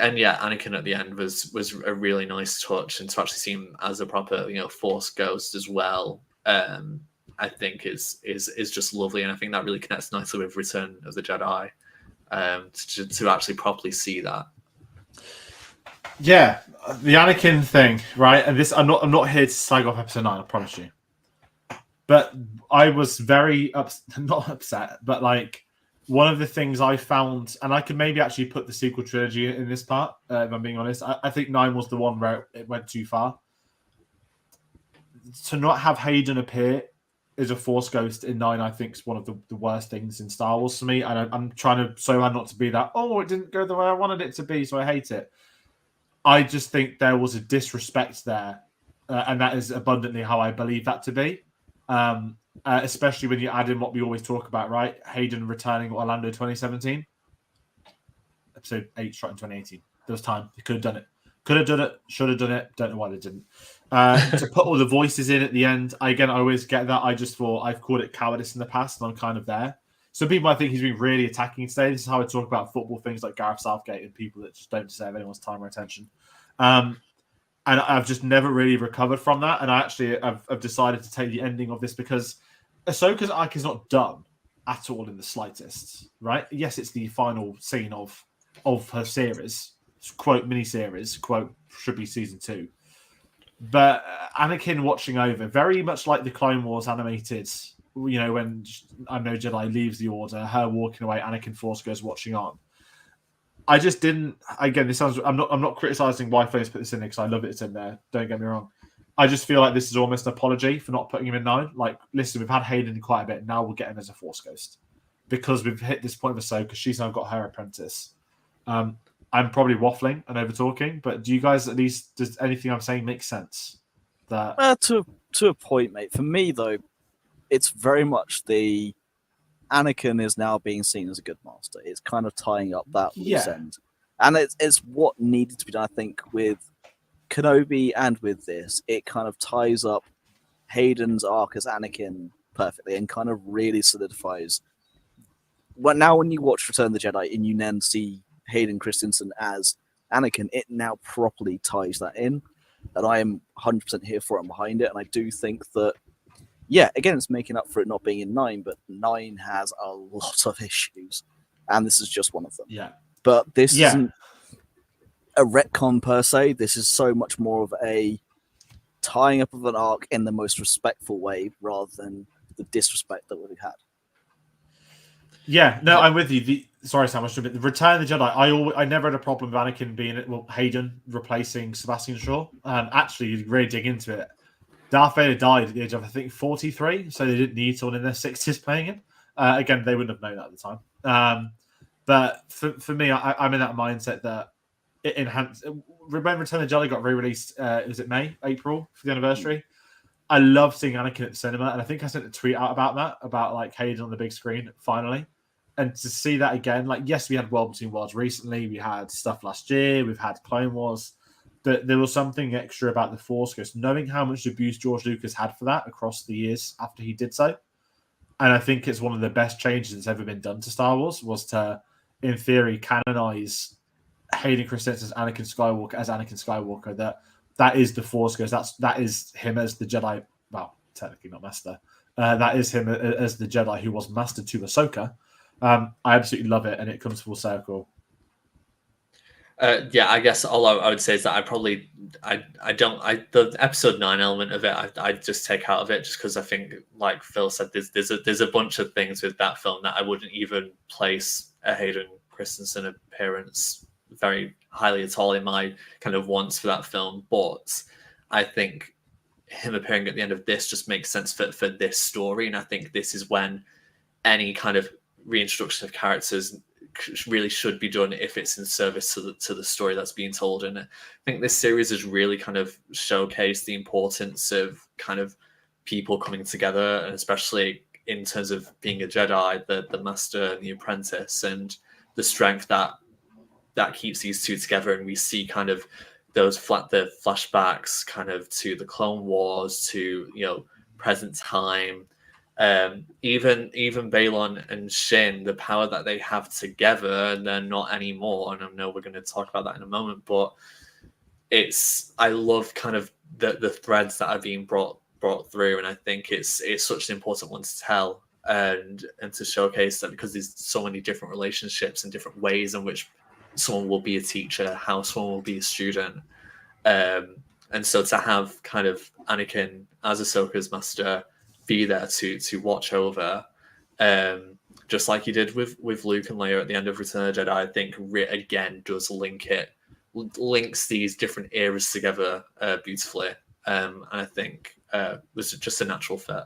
and yeah, Anakin at the end was a really nice touch, and to actually see him as a proper Force ghost as well. I think is just lovely, and I think that really connects nicely with Return of the Jedi. To actually properly see that. Yeah, the Anakin thing, right? And this, I'm not here to slag off episode 9, I promise you. But I was very not upset, but like one of the things I found, and I could maybe actually put the sequel trilogy in this part, if I'm being honest. I think 9 was the one where it went too far. To not have Hayden appear as a Force ghost in 9, I think, is one of the worst things in Star Wars for me. And I'm trying to so hard not to be that, oh, it didn't go the way I wanted it to be, so I hate it. I just think there was a disrespect there, and that is abundantly how I believe that to be. Especially when you add in what we always talk about, right? Hayden returning Orlando 2017. Episode 8 shot in 2018. There was time. They could have done it. Could have done it. Should have done it. Don't know why they didn't. To put all the voices in at the end, I always get that. I just thought I've called it cowardice in the past, and I'm kind of there. So people, I think he's been really attacking today. This is how I talk about football things like Gareth Southgate and people that just don't deserve anyone's time or attention. And I've just never really recovered from that. And I've decided to take the ending of this because Ahsoka's arc is not done at all in the slightest, right? Yes, it's the final scene of her series, quote, miniseries, quote, should be season 2. But Anakin watching over, very much like the Clone Wars animated, when I Know Jedi leaves the Order, her walking away, Anakin Force goes watching on. I just didn't. Again, this sounds. I'm not criticizing why Filoni's put this in there because I love it's in there. Don't get me wrong. I just feel like this is almost an apology for not putting him in 9. Like, listen, we've had Hayden quite a bit. Now we'll get him as a Force ghost because we've hit this point with Ahsoka. She's now got her apprentice. I'm probably waffling and over talking, but do you guys at least does anything I'm saying make sense? That to a point, mate. For me, though, it's very much the Anakin is now being seen as a good master. It's kind of tying up that loose end. And it's what needed to be done, I think, with Kenobi and with this. It kind of ties up Hayden's arc as Anakin perfectly and kind of really solidifies. Well, now when you watch Return of the Jedi and you then see Hayden Christensen as Anakin, it now properly ties that in. And I am 100% here for it and behind it. And I do think that, yeah, again, it's making up for it not being in 9, but 9 has a lot of issues. And this is just one of them. Yeah. But this isn't a retcon per se. This is so much more of a tying up of an arc in the most respectful way rather than the disrespect that we've had. Yeah, no, I'm with you. Sorry, Sam, the Return of the Jedi, I never had a problem with Anakin being Hayden replacing Sebastian Shaw. Actually, you really dig into it. Darth Vader died at the age of, I think, 43, so they didn't need someone in their 60s playing him. Again, they wouldn't have known that at the time. But for me, I'm in that mindset that it enhanced. When Return of the Jedi got re-released, was it April for the anniversary? I love seeing Anakin at the cinema, and I think I sent a tweet out about that, about like Hayden on the big screen finally. And to see that again, like, yes, we had World Between Worlds recently, we had stuff last year, we've had Clone Wars, but there was something extra about the Force Ghost, knowing how much abuse George Lucas had for that across the years after he did so. And I think it's one of the best changes that's ever been done to Star Wars, was to, in theory, canonize Hayden Christensen as Anakin Skywalker, that is the Force Ghost. That is him as the Jedi. Well, technically not master. That is him as the Jedi who was master to Ahsoka. I absolutely love it, and it comes full circle. Yeah, I guess all I would say is that the episode 9 element of it, I just take out of it just because I think, like Phil said, there's a bunch of things with that film that I wouldn't even place a Hayden Christensen appearance very highly at all in my kind of wants for that film. But I think him appearing at the end of this just makes sense for this story, and I think this is when any kind of reintroduction of characters really should be done if it's in service to the story that's being told. And I think this series has really kind of showcased the importance of kind of people coming together, and especially in terms of being a Jedi, the master and the apprentice, and the strength that keeps these two together. And we see kind of the flashbacks kind of to the Clone Wars, to present time, Even Baylan and Shin, the power that they have together, they're not anymore. And I know we're going to talk about that in a moment, but I love kind of the threads that are being brought through, and I think it's such an important one to tell and to showcase that, because there's so many different relationships and different ways in which someone will be a teacher, how someone will be a student. And so to have kind of Anakin as Ahsoka's master be there to watch over, just like he did with Luke and Leia at the end of Return of the Jedi, I think again does links these different eras together beautifully. And I think was just a natural fit.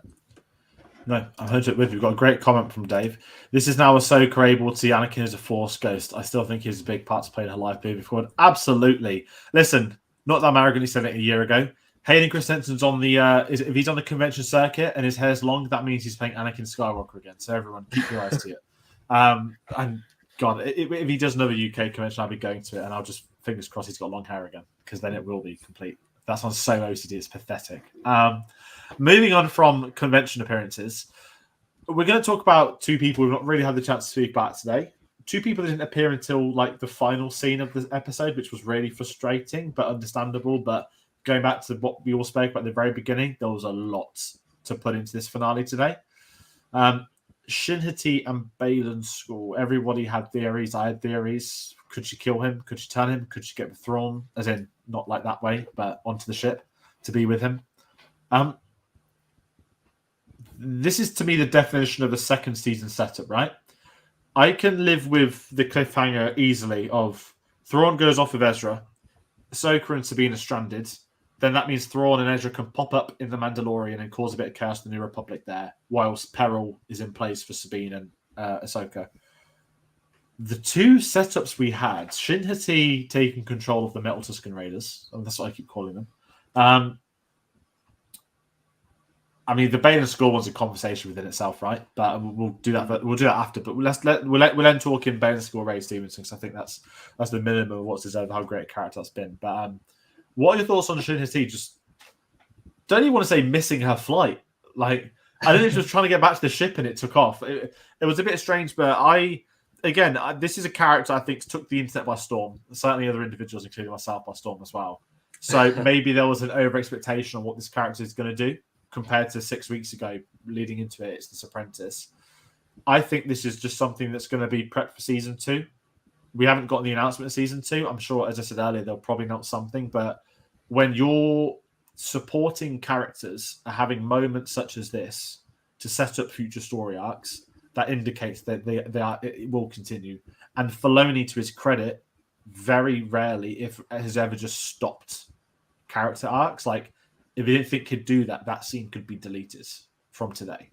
No, I'm 100% with you. We've got a great comment from Dave. This is now Ahsoka able to see Anakin as a Force ghost. I still think he's a big part to play in her life moving forward. Absolutely. Listen, not that I'm arrogantly said it a year ago. Hayden Christensen's on the if he's on the convention circuit and his hair's long, that means he's playing Anakin Skywalker again. So everyone, keep your eyes to it. And God, if he does another UK convention, I'll be going to it, and I'll just fingers crossed he's got long hair again, because then it will be complete. That sounds so OCD, it's pathetic. Moving on from convention appearances, we're going to talk about two people we've not really had the chance to speak about today. Two people that didn't appear until like the final scene of the episode, which was really frustrating but understandable. But going back to what we all spoke about at the very beginning, there was a lot to put into this finale today. Shin Hati and Baylan Skoll. Everybody had theories. I had theories. Could she kill him? Could she turn him? Could she get with Thrawn? As in, not like that way, but onto the ship to be with him. This is, to me, the definition of a second season setup, right? I can live with the cliffhanger easily of Thrawn goes off with Ezra, Ahsoka and Sabine are stranded. Then that means Thrawn and Ezra can pop up in the Mandalorian and cause a bit of chaos in the New Republic there, whilst peril is in place for Sabine and Ahsoka. The two setups we had, Shin Hati taking control of the Metal Tusken Raiders, and that's what I keep calling them. I mean, the Baylan Skoll one's a conversation within itself, right? But we'll do that. We'll do that after. But we'll end talk in Baylan Skoll, Ray Stevenson, because I think that's the minimum of what's deserved, how great a character that's been. But what are your thoughts on Shin Hati? Just don't even want to say missing her flight. Like, I don't know if she was trying to get back to the ship and it took off. It was a bit strange, but this is a character I think took the internet by storm. Certainly other individuals, including myself, by storm as well. So maybe there was an over expectation on what this character is going to do compared to 6 weeks ago leading into it. It's This Apprentice. I think this is just something that's going to be prepped for season 2. We haven't got the announcement of season 2. I'm sure, as I said earlier, they'll probably announce something. But when your supporting characters are having moments such as this to set up future story arcs, that indicates that it will continue. And Filoni, to his credit, very rarely has ever just stopped character arcs. Like, if he didn't think he'd do that, that scene could be deleted from today.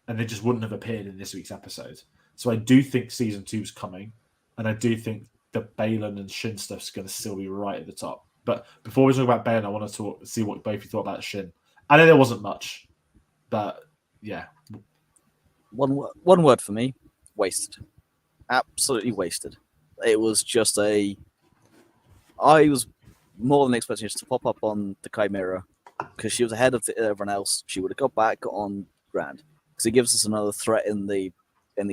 And they just wouldn't have appeared in this week's episode. So I do think season 2 is coming. And I do think the Baylan and Shin stuff's going to still be right at the top. But before we talk about Baylan, I want to see what both of you thought about Shin. I know there wasn't much. But, yeah. One word for me, wasted. Absolutely wasted. It was just I was more than expecting her to pop up on the Chimera, because she was ahead of everyone else. She would have got back on Grand, because it gives us another threat in the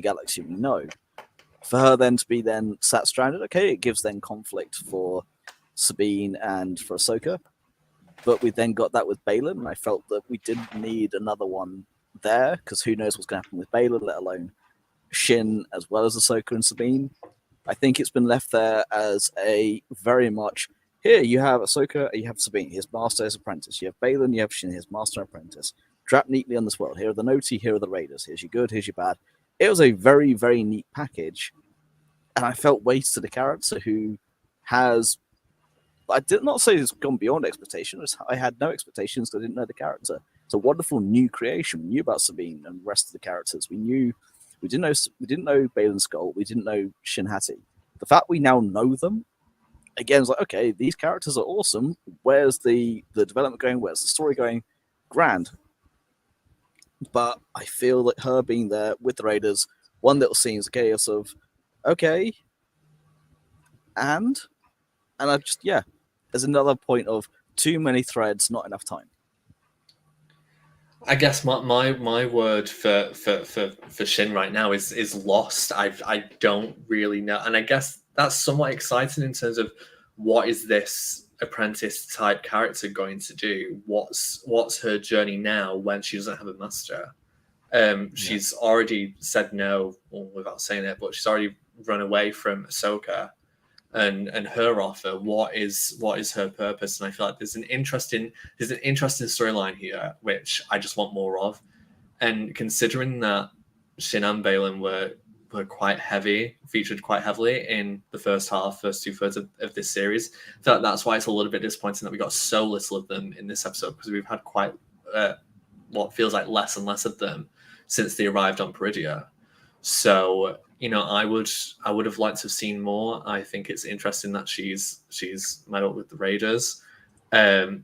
galaxy we know. For her then to be sat stranded, okay, it gives then conflict for Sabine and for Ahsoka. But we then got that with Baylan, and I felt that we didn't need another one there, because who knows what's going to happen with Baylan, let alone Shin as well as Ahsoka and Sabine. I think it's been left there as a very much, here you have Ahsoka, you have Sabine, here's Master, his apprentice. You have Baylan, you have Shin, here's Master and apprentice. Trapped neatly on this world. Here are the Noti, here are the Raiders. Here's your good, here's your bad. It was a very, very neat package. And I felt wasted a character who has, I did not say it's gone beyond expectations. I had no expectations because I didn't know the character. It's a wonderful new creation. We knew about Sabine and the rest of the characters. We didn't know Baylan Skoll. We didn't know Shin Hati. The fact we now know them, again, is like, okay, these characters are awesome. Where's the development going? Where's the story going? Grand. But I feel that her being there with the Raiders, one little scene is a chaos of, okay, and I just, there's another point of too many threads, not enough time. I guess my word for Shin right now is lost. I don't really know, and I guess that's somewhat exciting in terms of what is this apprentice type character going to do? What's her journey now when she doesn't have a master? She's already said no, well, without saying it, but she's already run away from Ahsoka and her offer. What is her purpose? And I feel like there's an interesting storyline here which I just want more of. And considering that Shin and Baylan were quite featured quite heavily in the first 2/3 of this series, I feel like that's why it's a little bit disappointing that we got so little of them in this episode, because we've had quite what feels like less and less of them since they arrived on Peridia. So, I would have liked to have seen more. I think it's interesting that she's met up with the Raiders, and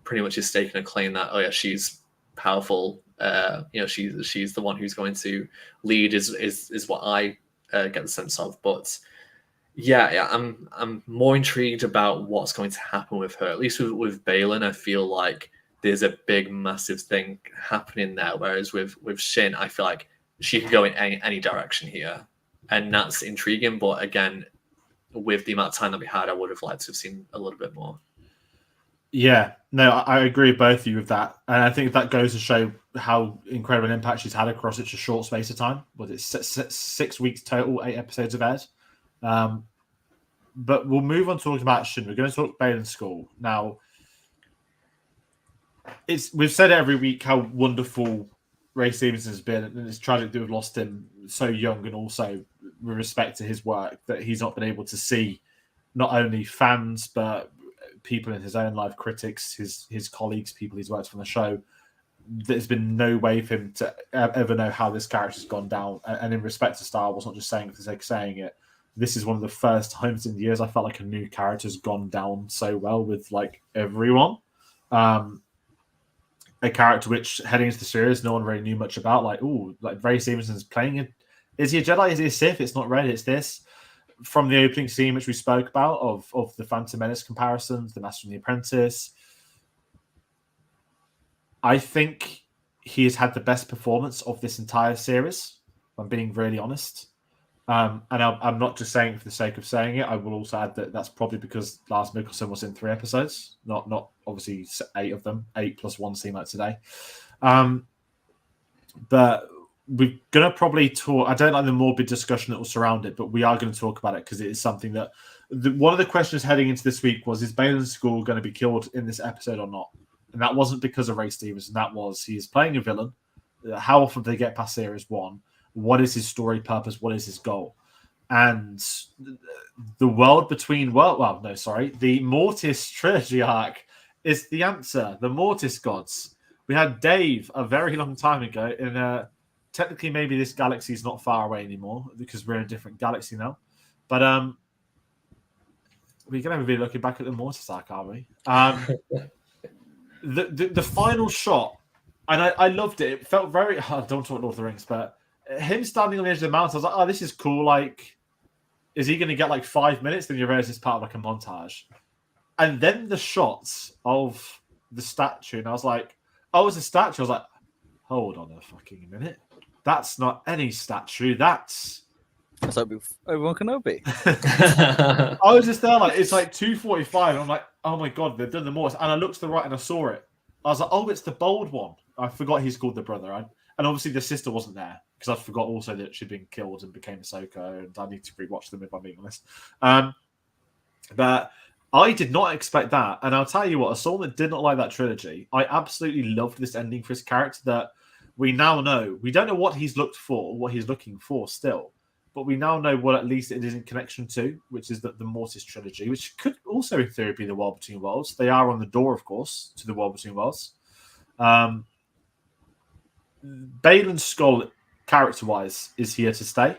pretty much is staking a claim that she's powerful. She's the one who's going to lead. Is what I get the sense of. But yeah, I'm more intrigued about what's going to happen with her. At least with Baylan, I feel like there's a big, massive thing happening there. Whereas with Shin, I feel like she could go in any direction here, and that's intriguing. But again, with the amount of time that we had, I would have liked to have seen a little bit more. Yeah, no, I agree with both of you with that, and I think that goes to show how incredible an impact she's had across such a short space of time. Was it 6 weeks total, 8 episodes of aired? But we'll move on talking about Shin. We're going to talk Baylan Skoll now. We've said it every week how wonderful Ray Stevenson has been, and it's tragic that we've lost him so young, and also with respect to his work, that he's not been able to see not only fans but people in his own life, critics, his colleagues, people he's worked on the show. There's been no way for him to ever know how this character's gone down. And in respect to Star Wars, not just saying it for the sake of saying it, this is one of the first times in years I felt like a new character's gone down so well with like everyone. A character which heading into the series no one really knew much about. Like Ray Stevenson's playing it. Is he a Jedi? Is he a Sith? It's not red. It's this. From the opening scene which we spoke about of the Phantom Menace comparisons, the Master and the Apprentice, I think he has had the best performance of this entire series. If I'm being really honest. And I'm not just saying it for the sake of saying it. I will also add that that's probably because Lars Mikkelsen was in 3 episodes, not obviously 8 of them, 8 plus 1 scene like today. But we're going to probably talk. I don't like the morbid discussion that will surround it, but we are going to talk about it because it is something that one of the questions heading into this week was: is Baylan Skoll going to be killed in this episode or not? And that wasn't because of Ray Stevenson. That was he's playing a villain. How often do they get past series 1? What is his story purpose? What is his goal? And the world between the Mortis trilogy arc is the answer. The Mortis gods. We had Dave a very long time ago in technically maybe this galaxy is not far away anymore because we're in a different galaxy now. But we're gonna be looking back at the Mortis arc, aren't we? The final shot, and I loved it. It felt very. I don't talk Lord of the Rings, but him standing on the edge of the mountain, I was like, oh, this is cool. Like, is he going to get like 5 minutes? Then you realize it's part of like a montage. And then the shots of the statue, and I was like, oh, it's a statue. I was like, hold on a fucking minute. That's not any statue. That's Obi-Wan Kenobi. I was just there like, it's like 2:45. And I'm like, oh my God, they've done the Mortis. And I looked to the right and I saw it. I was like, oh, it's the bold one. I forgot he's called the brother. And obviously the sister wasn't there because I forgot also that she'd been killed and became Ahsoka, and I need to rewatch them if I'm being honest. But I did not expect that, and I'll tell you what, as someone that did not like that trilogy, I absolutely loved this ending for his character. That we now know, we don't know what he's looking for still, but we now know what at least it is in connection to, which is the Mortis trilogy, which could also in theory be the World Between Worlds. They are on the door, of course, to the World Between Worlds. Baylan Skoll, character-wise, is here to stay.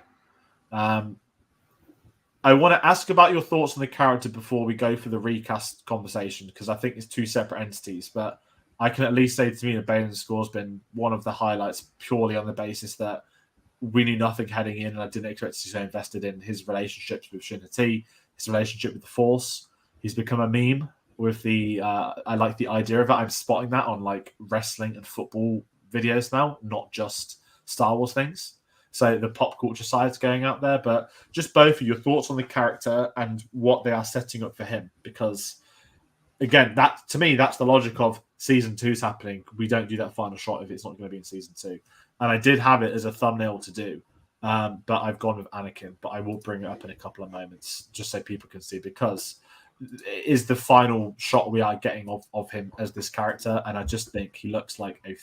I want to ask about your thoughts on the character before we go for the recast conversation, because I think it's 2 separate entities. But I can at least say to me that Baylan Skoll has been one of the highlights purely on the basis that we knew nothing heading in, and I didn't expect to be so invested in his relationships with Shin Hati, his relationship with the Force. He's become a meme. with the I like the idea of it. I'm spotting that on like wrestling and football videos now, not just Star Wars things. So the pop culture side's going out there, but just both of your thoughts on the character and what they are setting up for him. Because again, that to me, that's the logic of season 2's happening. We don't do that final shot if it's not going to be in season 2. And I did have it as a thumbnail to do, but I've gone with Anakin. But I will bring it up in a couple of moments just so people can see, because it is the final shot we are getting of him as this character, and I just think he looks like a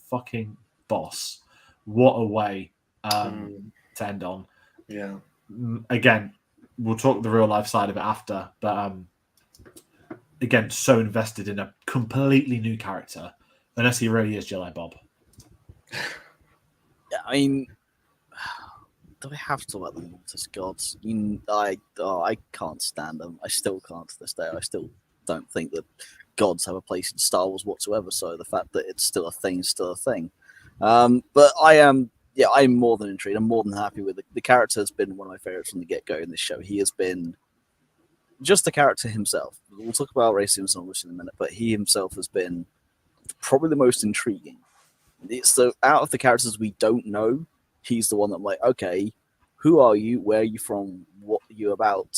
fucking boss. What a way to end on. Yeah. Again, we'll talk the real life side of it after, but again, so invested in a completely new character, unless he really is Jedi Bob. Yeah, I mean, do we have to talk about the Mortis gods? I can't stand them. I still can't to this day. I still don't think that gods have a place in Star Wars whatsoever. So the fact that it's still a thing is still a thing. But I'm more than intrigued. I'm more than happy with it. The character has been one of my favorites from the get-go in this show. He has been just the character himself. We'll talk about Ray Stevenson in a minute, but he himself has been probably the most intriguing. It's out of the characters we don't know, he's the one that I'm like, okay, who are you? Where are you from? What are you about?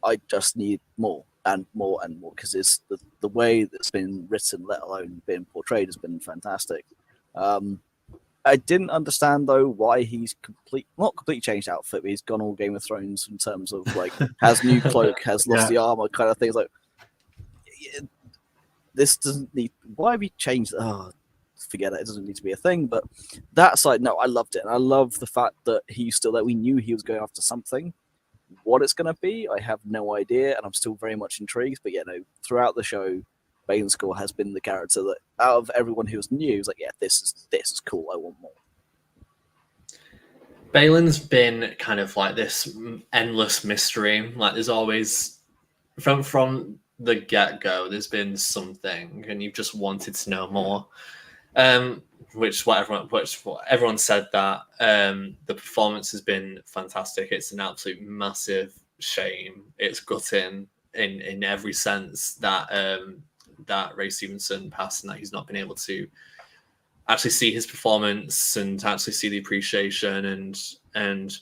I just need more and more and more, because it's the way that's been written, let alone being portrayed, has been fantastic. I didn't understand though why he's not completely changed outfit, but he's gone all Game of Thrones in terms of like has new cloak, has lost the armor, kind of things. Like, this doesn't need. Why have you changed? Oh, forget it. It doesn't need to be a thing. But that side, no, I loved it, and I love the fact that he's still there. We knew he was going after something. What it's going to be, I have no idea, and I'm still very much intrigued. But yeah, no, throughout the show, Baylan Skoll has been the character that, out of everyone who was new, was like, yeah, this is cool. I want more. Baylan's been kind of like this endless mystery. Like, there's always from the get-go, there's been something, and you've just wanted to know more. Which everyone said that the performance has been fantastic. It's an absolute massive shame. It's gutting in every sense that that Ray Stevenson passed, and that he's not been able to actually see his performance and actually see the appreciation and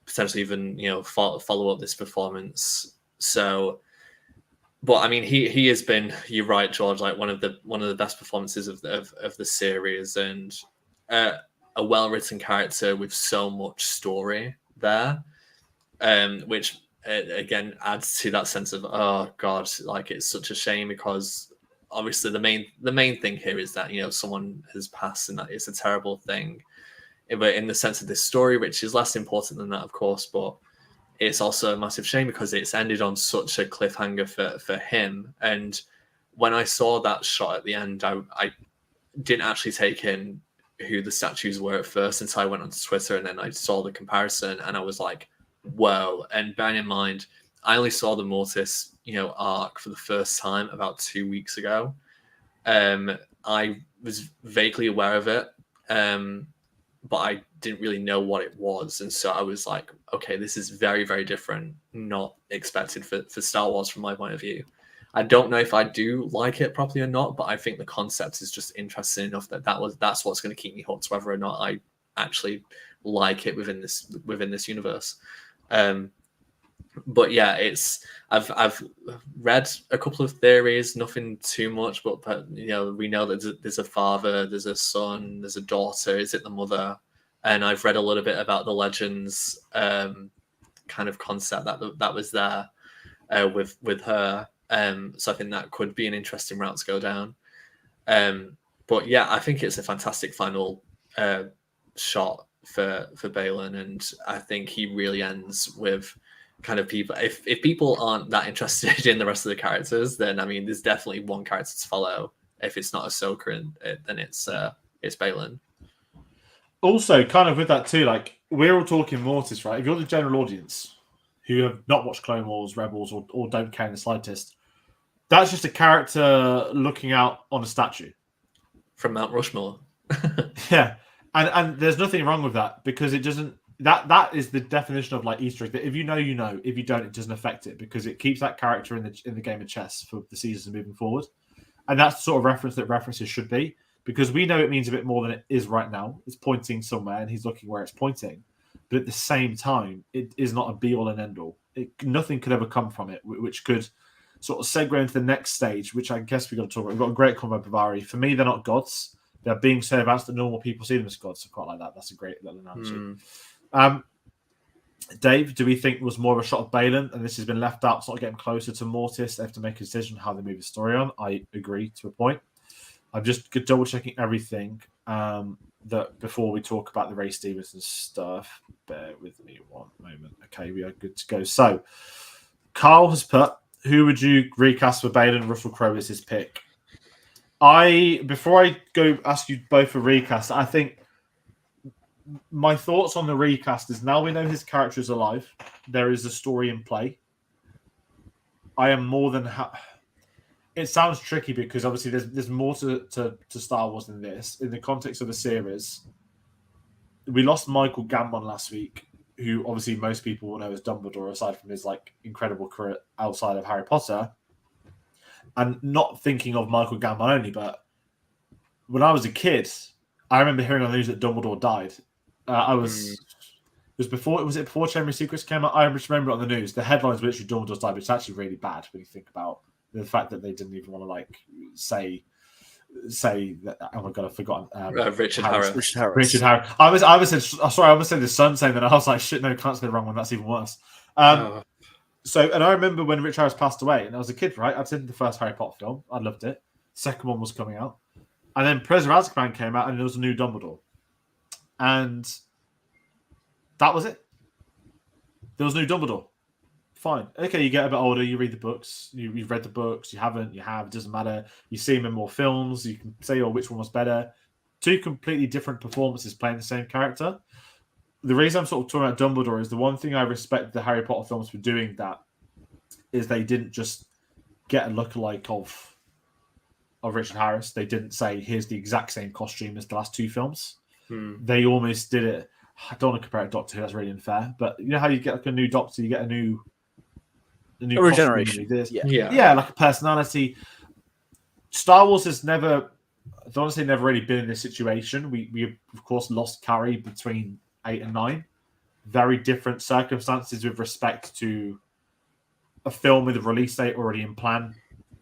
potentially even follow up this performance. So, but I mean, he has been, you're right, George, like one of the best performances of the series, and a well written character with so much story there, which again adds to that sense of, oh god, like it's such a shame, because obviously the main thing here is that someone has passed, and that is a terrible thing, but in the sense of this story, which is less important than that, of course, but it's also a massive shame because it's ended on such a cliffhanger for him. And when I saw that shot at the end, I didn't actually take in who the statues were at first until I went onto Twitter, and then I saw the comparison, and I was like, whoa. And bearing in mind, I only saw the Mortis arc for the first time about 2 weeks ago. I was vaguely aware of it, but I didn't really know what it was. And so I was like, okay, this is very, very different, not expected for Star Wars from my point of view. I don't know if I do like it properly or not, but I think the concept is just interesting enough that's what's going to keep me hooked, whether or not I actually like it within this universe. But yeah, I've read a couple of theories, nothing too much, but we know that there's a father, there's a son, there's a daughter. Is it the mother? And I've read a little bit about the Legends kind of concept that was there with her. So I think that could be an interesting route to go down. But yeah, I think it's a fantastic final shot for Baylan, and I think he really ends with kind of people. If people aren't that interested in the rest of the characters, then I mean, there's definitely one character to follow. If it's not Ahsoka, then it's Baylan. Also, kind of with that too, like we're all talking Mortis, right? If you're the general audience who have not watched Clone Wars, Rebels, or don't care in the slightest, that's just a character looking out on a statue from Mount Rushmore. Yeah, and there's nothing wrong with that, because it doesn't that is the definition of like Easter egg. That if you know, you know. If you don't, it doesn't affect it because it keeps that character in the game of chess for the season moving forward. And that's the sort of reference that references should be, because we know it means a bit more than it is right now. It's pointing somewhere, and he's looking where it's pointing. But at the same time, it is not a be-all and end-all. Nothing could ever come from it, which could sort of segue into the next stage, which I guess we've got to talk about. We've got a great comment by Bavari. For me, they're not gods. They're being so advanced that normal people see them as gods. So quite like that. That's a great little analogy. Dave, do we think it was more of a shot of Baylan, and this has been left out, sort of getting closer to Mortis? They have to make a decision how they move the story on. I agree to a point. I'm just double checking everything that before we talk about the Ray Stevenson stuff. Bear with me one moment. Okay, we are good to go. So, Carl has put, who would you recast for Baylan? Russell Crowe is his pick. Before I go ask you both for recast, I think my thoughts on the recast is now we know his character is alive. There is a story in play. I am more than it sounds tricky because obviously there's more to Star Wars than this. In the context of the series, we lost Michael Gambon last week, who obviously most people will know as Dumbledore, aside from his like incredible career outside of Harry Potter. And not thinking of Michael Gambon only, but when I was a kid, I remember hearing on the news that Dumbledore died. It was before Chamber of Secrets came out. I just remember it on the news. The headlines were literally Dumbledore's died, but it's actually really bad when you think about the fact that they didn't even want to like say that. Oh my god, I've forgotten. Richard Harris. Richard Harris. I almost said the son saying that. I was like, shit, no, can't say the wrong one. That's even worse. So, and I remember when Richard Harris passed away, and I was a kid, right? I'd seen the first Harry Potter film. I loved it. Second one was coming out, and then Prisoner of Azkaban came out, and there was a new Dumbledore. And that was it. There was no Dumbledore. Fine. Okay, you get a bit older, you read the books, you've read the books, you haven't, you have, it doesn't matter. You see him in more films, you can say, which one was better. Two completely different performances playing the same character. The reason I'm sort of talking about Dumbledore is the one thing I respect the Harry Potter films for doing that is they didn't just get a lookalike of Richard Harris. They didn't say, here's the exact same costume as the last two films. They almost did it. I don't want to compare it to Doctor Who, that's really unfair. But you know how you get like a new Doctor, you get a new regeneration. Yeah, like a personality. Star Wars has never, I don't want to say never really been in this situation. We of course lost Carrie between 8 and 9. Very different circumstances with respect to a film with a release date already in plan.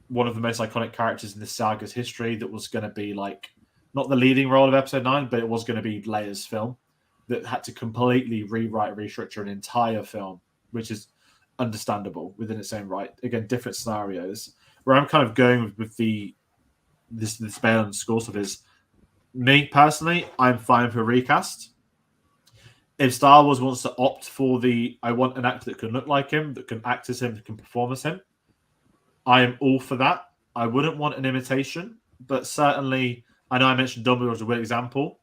One of the most iconic characters in the saga's history that was going to be like not the leading role of Episode 9, but it was going to be Leia's film that had to completely restructure an entire film, which is understandable within its own right. Again, different scenarios. Where I'm kind of going with this Baylan Skoll stuff is, me personally, I'm fine for a recast. If Star Wars wants to opt for I want an actor that can look like him, that can act as him, that can perform as him, I am all for that. I wouldn't want an imitation, but certainly, I know I mentioned Dumbledore as a weird example.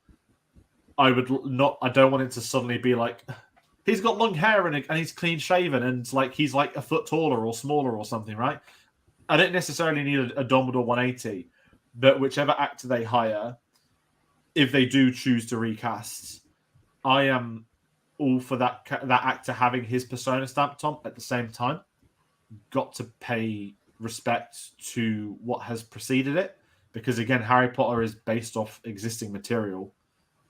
I don't want it to suddenly be like, he's got long hair and he's clean shaven and like he's like a foot taller or smaller or something, right? I don't necessarily need a Dumbledore 180, but whichever actor they hire, if they do choose to recast, I am all for that actor having his persona stamped on at the same time. Got to pay respect to what has preceded it, because again, Harry Potter is based off existing material.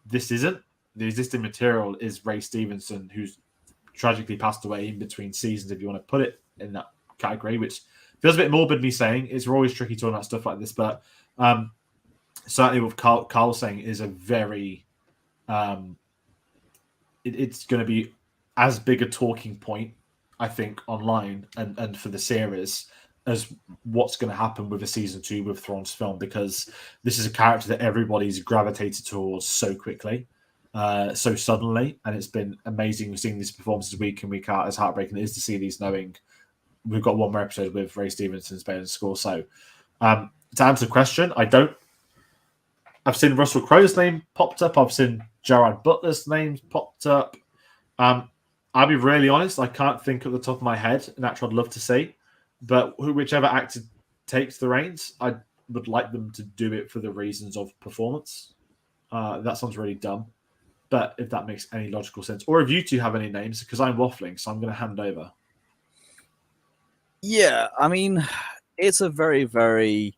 This isn't. The existing material is Ray Stevenson, who's tragically passed away in between seasons, if you want to put it in that category, which feels a bit morbid me saying. It's always tricky talking about stuff like this, but certainly what Carl saying is a very it's going to be as big a talking point, I think, online and for the series as what's going to happen with a season 2 with Thrawn's film, because this is a character that everybody's gravitated towards so quickly, so suddenly, and it's been amazing seeing these performances week in, week out, as heartbreaking it is to see these, knowing we've got one more episode with Ray Stevenson's Baylan Skoll. So to answer the question, I've seen Russell Crowe's name popped up. I've seen Gerard Butler's name popped up. I'll be really honest, I can't think at the top of my head an actor I'd love to see. But whichever actor takes the reins, I would like them to do it for the reasons of performance. That sounds really dumb. But if that makes any logical sense, or if you two have any names, because I'm waffling, so I'm going to hand over. Yeah, I mean, it's a very, very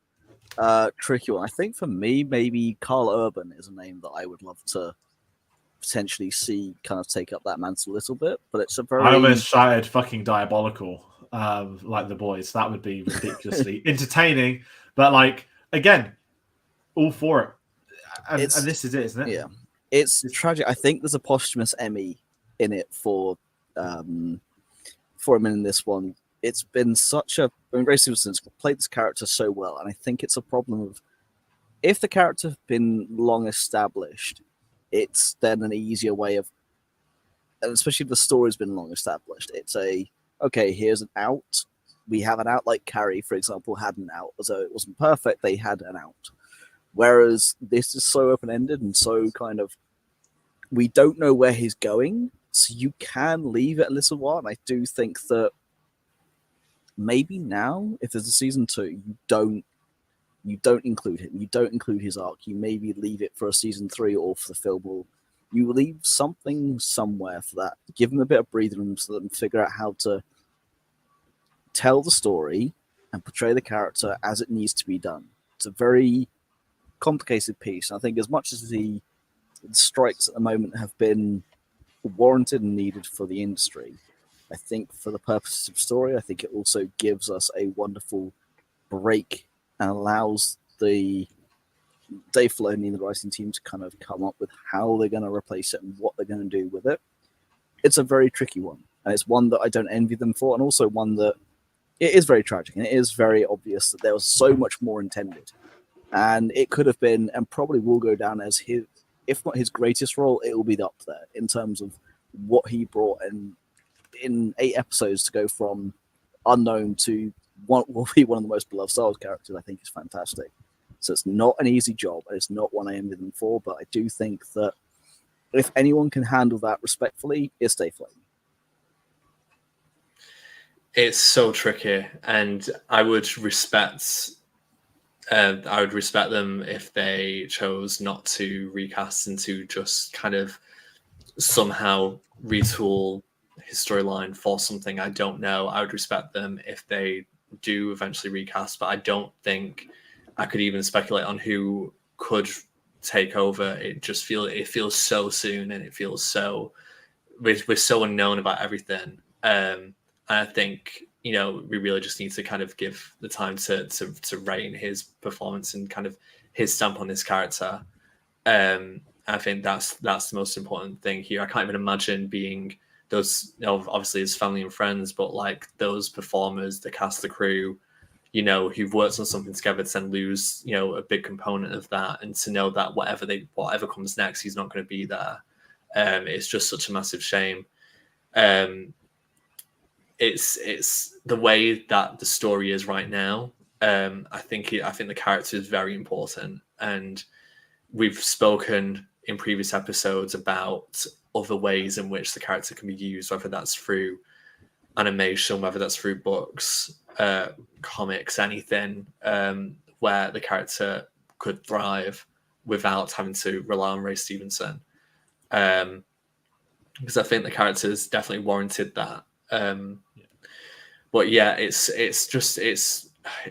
tricky one. I think for me, maybe Carl Urban is a name that I would love to potentially see kind of take up that mantle a little bit. But it's a very... I almost shouted fucking diabolical, like the boys. That would be ridiculously entertaining. But like, again, all for it. And this is it, isn't it? Yeah. It's tragic. I think there's a posthumous Emmy in it for him in this one. It's been such a... I mean, Ray Stevenson's played this character so well, and I think it's a problem of... If the character had been long established, it's then an easier way of... And especially if the story's been long established, it's okay, here's an out. We have an out, like Carrie, for example, had an out. Although it wasn't perfect, they had an out. Whereas this is so open-ended and so kind of... We don't know where he's going, so you can leave it a little while. And I do think that maybe now, if there's a season 2, you don't include him. You don't include his arc. You maybe leave it for a season 3 or for the film. Or you leave something somewhere for that. Give them a bit of breathing room so they can figure out how to tell the story and portray the character as it needs to be done. It's a very complicated piece. I think as much as the strikes at the moment have been warranted and needed for the industry, I think for the purposes of story, I think it also gives us a wonderful break and allows the Dave Filoni and the writing team to kind of come up with how they're going to replace it and what they're going to do with it. It's a very tricky one, and it's one that I don't envy them for, and also one that it is very tragic, and it is very obvious that there was so much more intended. And it could have been, and probably will go down as his, if not his greatest role, it will be up there in terms of what he brought in 8 episodes to go from unknown to what will be one of the most beloved Star Wars characters. I think is fantastic. So it's not an easy job, and it's not one I envy them for, but I do think that if anyone can handle that respectfully, it's Dave Filoni. It's so tricky, and I would respect them if they chose not to recast and to just kind of somehow retool his storyline for something I don't know. I would respect them if they do eventually recast, but I don't think I could even speculate on who could take over. It feels so soon, and it feels so we're so unknown about everything. And I think we really just need to kind of give the time to rein his performance and kind of his stamp on this character. I think that's the most important thing here. I can't even imagine being those, obviously his family and friends, but like those performers, the cast, the crew, who've worked on something together, to then lose, a big component of that, and to know that whatever comes next, he's not going to be there. It's just such a massive shame. It's the way that the story is right now. I think the character is very important, and we've spoken in previous episodes about other ways in which the character can be used, whether that's through animation, whether that's through books, comics, anything, where the character could thrive without having to rely on Ray Stevenson. Because I think the character's definitely warranted that. But yeah, it's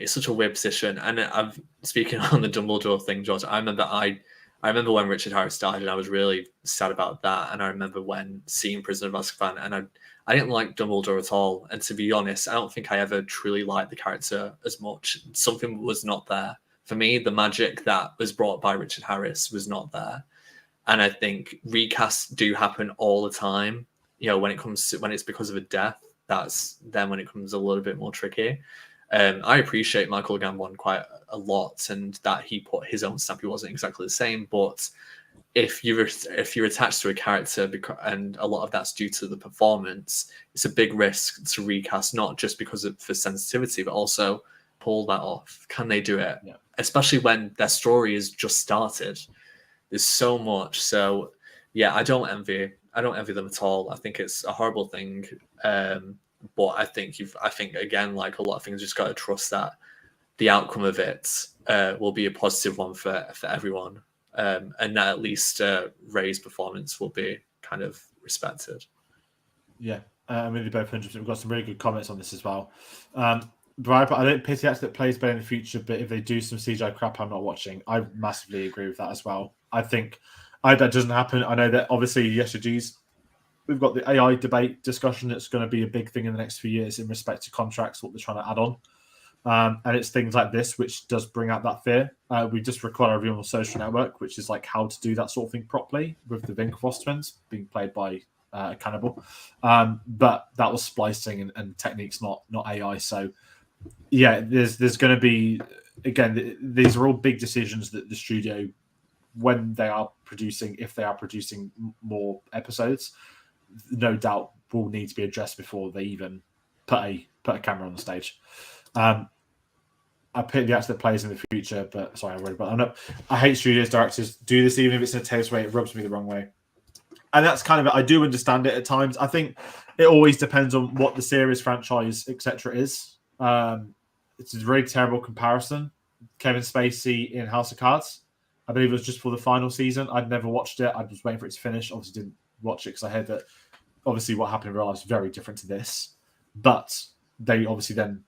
such a weird position. And I'm speaking on the Dumbledore thing, George. I remember when Richard Harris died, and I was really sad about that. And I remember when seeing Prisoner of Azkaban, and I didn't like Dumbledore at all. And to be honest, I don't think I ever truly liked the character as much. Something was not there. For me, the magic that was brought by Richard Harris was not there. And I think recasts do happen all the time. When it's because of a death, that's then when it comes a little bit more tricky. I appreciate Michael Gambon quite a lot, and that he put his own stamp. He wasn't exactly the same, but if you're attached to a character, and a lot of that's due to the performance, it's a big risk to recast, not just for sensitivity, but also pull that off. Can they do it? Yeah. Especially when their story is just started. There's so much. So yeah, I don't envy them at all. I think it's a horrible thing. But I think again, like a lot of things, just got to trust that the outcome of it will be a positive one for everyone. and that at least Rey's performance will be kind of respected. Yeah, I'm really both 100%. We've got some really good comments on this as well. But I don't pity actor that plays better in the future, but if they do some CGI crap, I'm not watching. I massively agree with that as well. I think that doesn't happen. I know that obviously yesterday's we've got the AI debate discussion that's going to be a big thing in the next few years in respect to contracts, what they're trying to add on. And it's things like this which does bring out that fear. We just recorded a review on the social network, which is like how to do that sort of thing properly with the Winklevoss twins being played by Cannibal. But that was splicing and techniques, not AI. So yeah, there's going to be, again, these are all big decisions that the studio, when they are producing, if they are producing more episodes, no doubt will need to be addressed before they even put a camera on the stage. I pick the actor that plays in the future, but sorry, I worried about that. I hate studios directors do this, even if it's in a taste way, it rubs me the wrong way. And that's kind of it. I do understand it at times. I think it always depends on what the series, franchise, etc. is. It's a very terrible comparison. Kevin Spacey in House of Cards. I believe it was just for the final season. I'd never watched it. I was waiting for it to finish. Obviously didn't watch it because I heard that obviously what happened in real life is very different to this. But they obviously then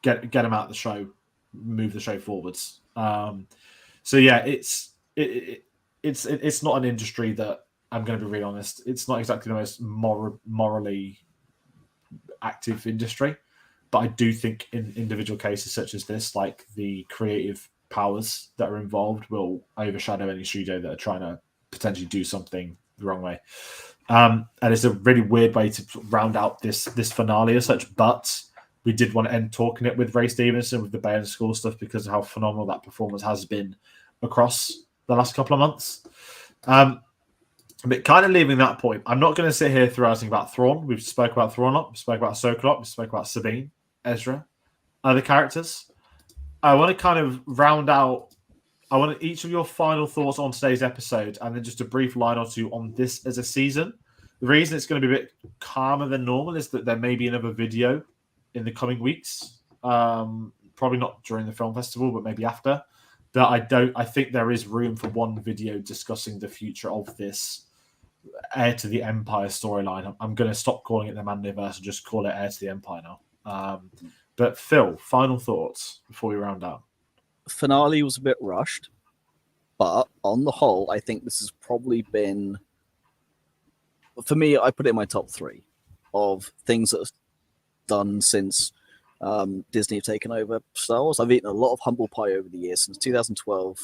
get him out of the show, move the show forwards. So yeah, it's not an industry that, I'm going to be really honest, it's not exactly the most morally active industry, but I do think in individual cases such as this, like the creative powers that are involved will overshadow any studio that are trying to potentially do something the wrong way. And it's a really weird way to round out this finale as such, but we did want to end talking it with Ray Stevenson with the Baylan Skoll stuff because of how phenomenal that performance has been across the last couple of months. But kind of leaving that point, I'm not going to sit here theorizing about Thrawn. We've spoke about Thrawn up, we spoke about Ahsoka up, we spoke about Sabine, Ezra, other characters. I want to kind of round out, I want each of your final thoughts on today's episode and then just a brief line or two on this as a season. The reason it's going to be a bit calmer than normal is that there may be another video in the coming weeks. Probably not during the film festival, but maybe after. But I think there is room for one video discussing the future of this Heir to the Empire storyline. I'm going to stop calling it the Mandoverse and just call it Heir to the Empire now. But Phil, final thoughts before we round out. Finale was a bit rushed, but on the whole, I think this has probably been, for me, I put it in my top 3 of things that have done since Disney have taken over Star Wars. I've eaten a lot of humble pie over the years since 2012.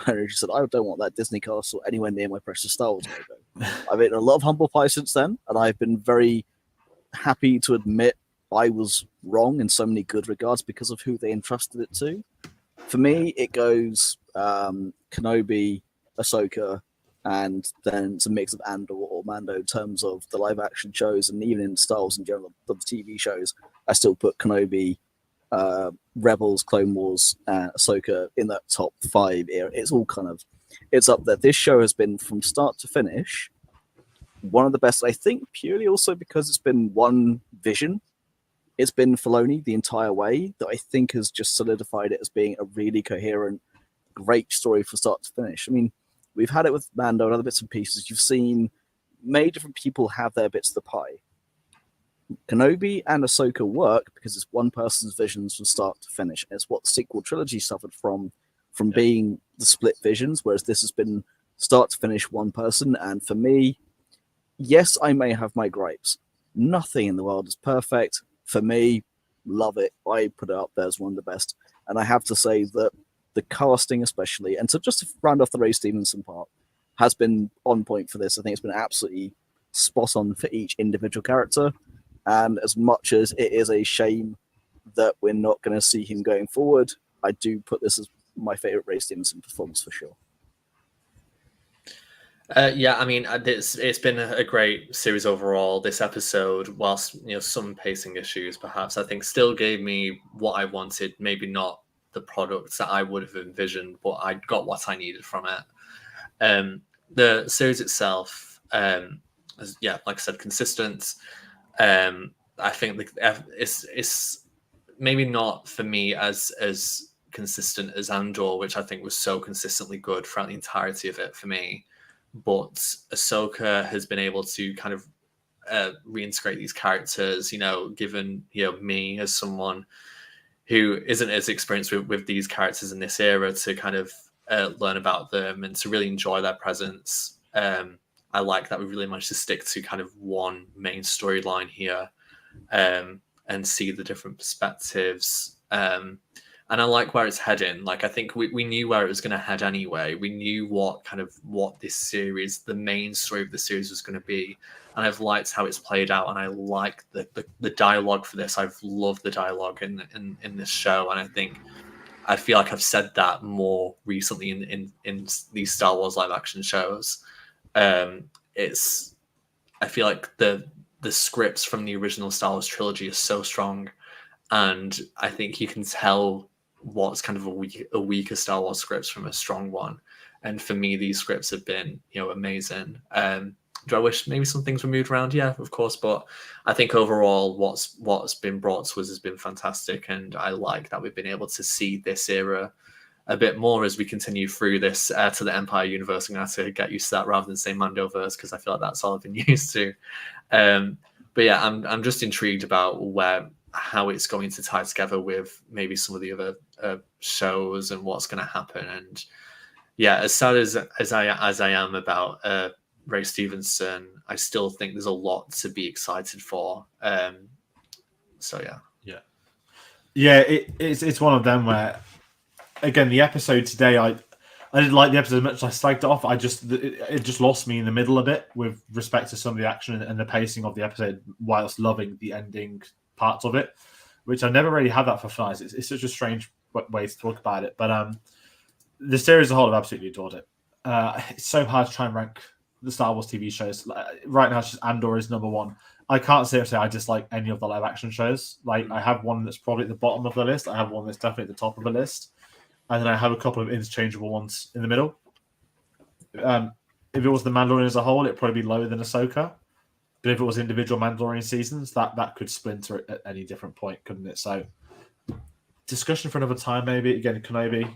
I just said, I don't want that Disney castle anywhere near my precious Star Wars logo. I've eaten a lot of humble pie since then, and I've been very happy to admit I was wrong in so many good regards because of who they entrusted it to. For me, it goes Kenobi, Ahsoka, and then it's a mix of Andor or Mando in terms of the live action shows, and even in Star Wars in general, the TV shows. I still put Kenobi, Rebels, Clone Wars, and Ahsoka in that top 5 era. It's all kind of, it's up there. This show has been from start to finish one of the best, I think, purely also because it's been one vision. It's been Filoni the entire way that I think has just solidified it as being a really coherent, great story from start to finish. I mean, we've had it with Mando and other bits and pieces. You've seen many different people have their bits of the pie. Kenobi and Ahsoka work because it's one person's visions from start to finish. It's what the sequel trilogy suffered from being the split visions, whereas this has been start to finish one person. And for me, yes, I may have my gripes. Nothing in the world is perfect. For me, love it. I put it up there as one of the best. And I have to say that the casting especially, and so just to round off the Ray Stevenson part, has been on point for this. I think it's been absolutely spot on for each individual character. And as much as it is a shame that we're not going to see him going forward, I do put this as my favorite Ray Stevenson performance for sure. Yeah, I mean, it's been a great series overall. This episode, whilst some pacing issues, perhaps I think still gave me what I wanted. Maybe not the products that I would have envisioned, but I got what I needed from it. The series itself, is, like I said, consistent. I think it's maybe not for me as consistent as Andor, which I think was so consistently good throughout the entirety of it for me. But Ahsoka has been able to kind of reintegrate these characters, given me as someone who isn't as experienced with these characters in this era to kind of learn about them and to really enjoy their presence. I like that we really managed to stick to kind of one main storyline here and see the different perspectives. And I like where it's heading. Like, I think we knew where it was going to head anyway. We knew what this series, the main story of the series, was going to be. And I've liked how it's played out. And I like the dialogue for this. I've loved the dialogue in this show. And I feel like I've said that more recently in these Star Wars live action shows. I feel like the scripts from the original Star Wars trilogy are so strong. And I think you can tell what's kind of a weaker Star Wars scripts from a strong one. And for me, these scripts have been, amazing. Do I wish maybe some things were moved around? Yeah, of course. But I think overall, what's been brought to us has been fantastic. And I like that we've been able to see this era a bit more as we continue through this to the Empire universe. I'm going to have to get used to that rather than say Mandoverse, because I feel like that's all I've been used to. But yeah, I'm just intrigued about how it's going to tie together with maybe some of the other shows and what's going to happen. And yeah, as sad as I am about Ray Stevenson, I still think there's a lot to be excited for. So yeah, it's one of them where, again, the episode today, I didn't like the episode as much as I slagged it off. It just lost me in the middle a bit with respect to some of the action and the pacing of the episode, whilst loving the ending parts of it, which I never really had that for Flies. It's such a strange way to talk about it, but the series as a whole, I've absolutely adored it. It's so hard to try and rank the Star Wars TV shows. Right now, it's just Andor is number one. I can't say I dislike any of the live action shows. Like, I have one that's probably at the bottom of the list. I have one that's definitely at the top of the list. And then I have a couple of interchangeable ones in the middle. If it was the Mandalorian as a whole, it'd probably be lower than Ahsoka. But if it was individual Mandalorian seasons, that could splinter at any different point, couldn't it? So, discussion for another time, maybe. Again, Kenobi,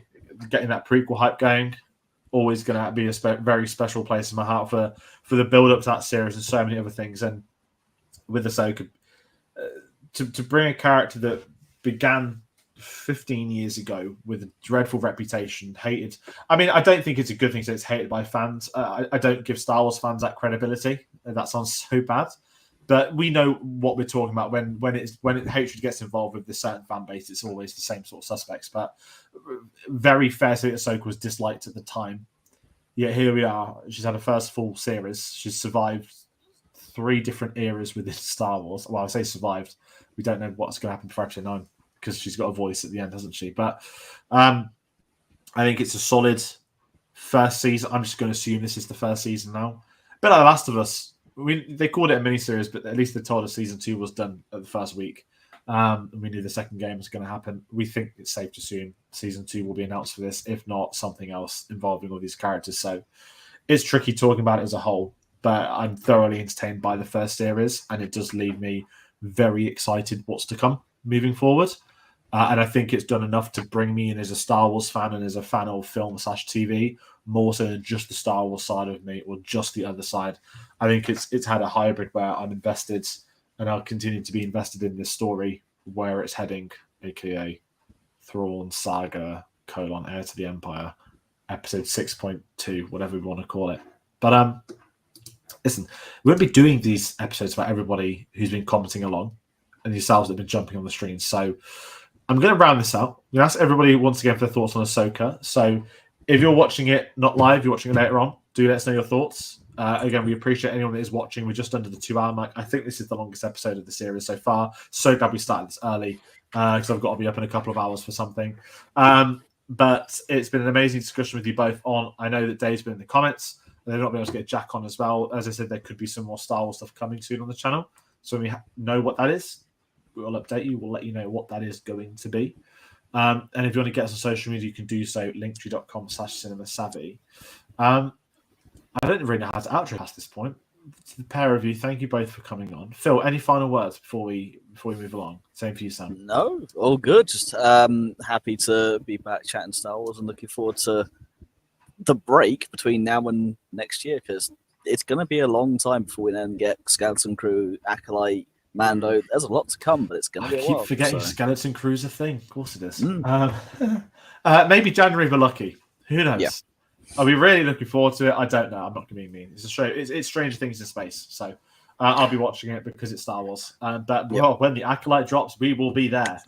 getting that prequel hype going, always going to be a very special place in my heart for the build-up to that series and so many other things. And with Ahsoka, to bring a character that began 15 years ago with a dreadful reputation, hated. I mean, I don't think it's a good thing that it's hated by fans. I don't give Star Wars fans that credibility. That sounds so bad, but we know what we're talking about. When hatred gets involved with this certain fan base, it's always the same sort of suspects. But very fair to say that Ahsoka was disliked at the time. Yet here we are. She's had a first full series. She's survived 3 different eras within Star Wars. Well, I say survived. We don't know what's going to happen for Episode 9. Because she's got a voice at the end, hasn't she? But I think it's a solid first season. I'm just going to assume this is the first season now. But like The Last of Us, they called it a miniseries, but at least they told us season 2 was done at the first week. And we knew the second game was going to happen. We think it's safe to assume season 2 will be announced for this, if not something else involving all these characters. So it's tricky talking about it as a whole, but I'm thoroughly entertained by the first series, and it does leave me very excited what's to come moving forward. And I think it's done enough to bring me in as a Star Wars fan and as a fan of film/TV, more so than just the Star Wars side of me or just the other side. I think it's had a hybrid where I'm invested and I'll continue to be invested in this story, where it's heading, aka Thrawn Saga, Heir to the Empire, episode 6.2, whatever we want to call it. But listen, we won't be doing these episodes for everybody who's been commenting along and yourselves that have been jumping on the stream. So I'm going to round this out. I'm going to ask everybody once again for their thoughts on Ahsoka. So if you're watching it not live, you're watching it later on, do let us know your thoughts. Again, we appreciate anyone that is watching. We're just under the 2-hour mark. I think this is the longest episode of the series so far. So glad we started this early because I've got to be up in a couple of hours for something. But it's been an amazing discussion with you both on. I know that Dave's been in the comments. They're not being able to get Jack on as well. As I said, there could be some more Star Wars stuff coming soon on the channel. So when we know what that is, we'll update you. We'll let you know what that is going to be. And if you want to get us on social media, you can do so, linktree.com/cinemasavvy. I don't really know how to outro past this point. to the pair of you, thank you both for coming on. Phil, any final words before we move along? Same for you, Sam. No, all good. Just happy to be back chatting Star Wars and looking forward to the break between now and next year, because it's going to be a long time before we then get Skeleton Crew, Acolyte, Mando. There's a lot to come, but it's going to be a while. I keep forgetting so. Skeleton Crew's a thing. Of course it is. Maybe January if we're lucky. Who knows? Yeah. Are we really looking forward to it? I don't know. I'm not going to be mean. It's Stranger Things in space, so I'll be watching it because it's Star Wars. But when the Acolyte drops, we will be there.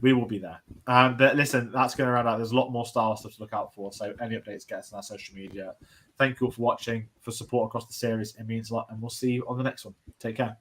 We will be there. But listen, that's going to round out. There's a lot more Star Wars stuff to look out for. So any updates, get us on our social media. Thank you all for watching, for support across the series. It means a lot, and we'll see you on the next one. Take care.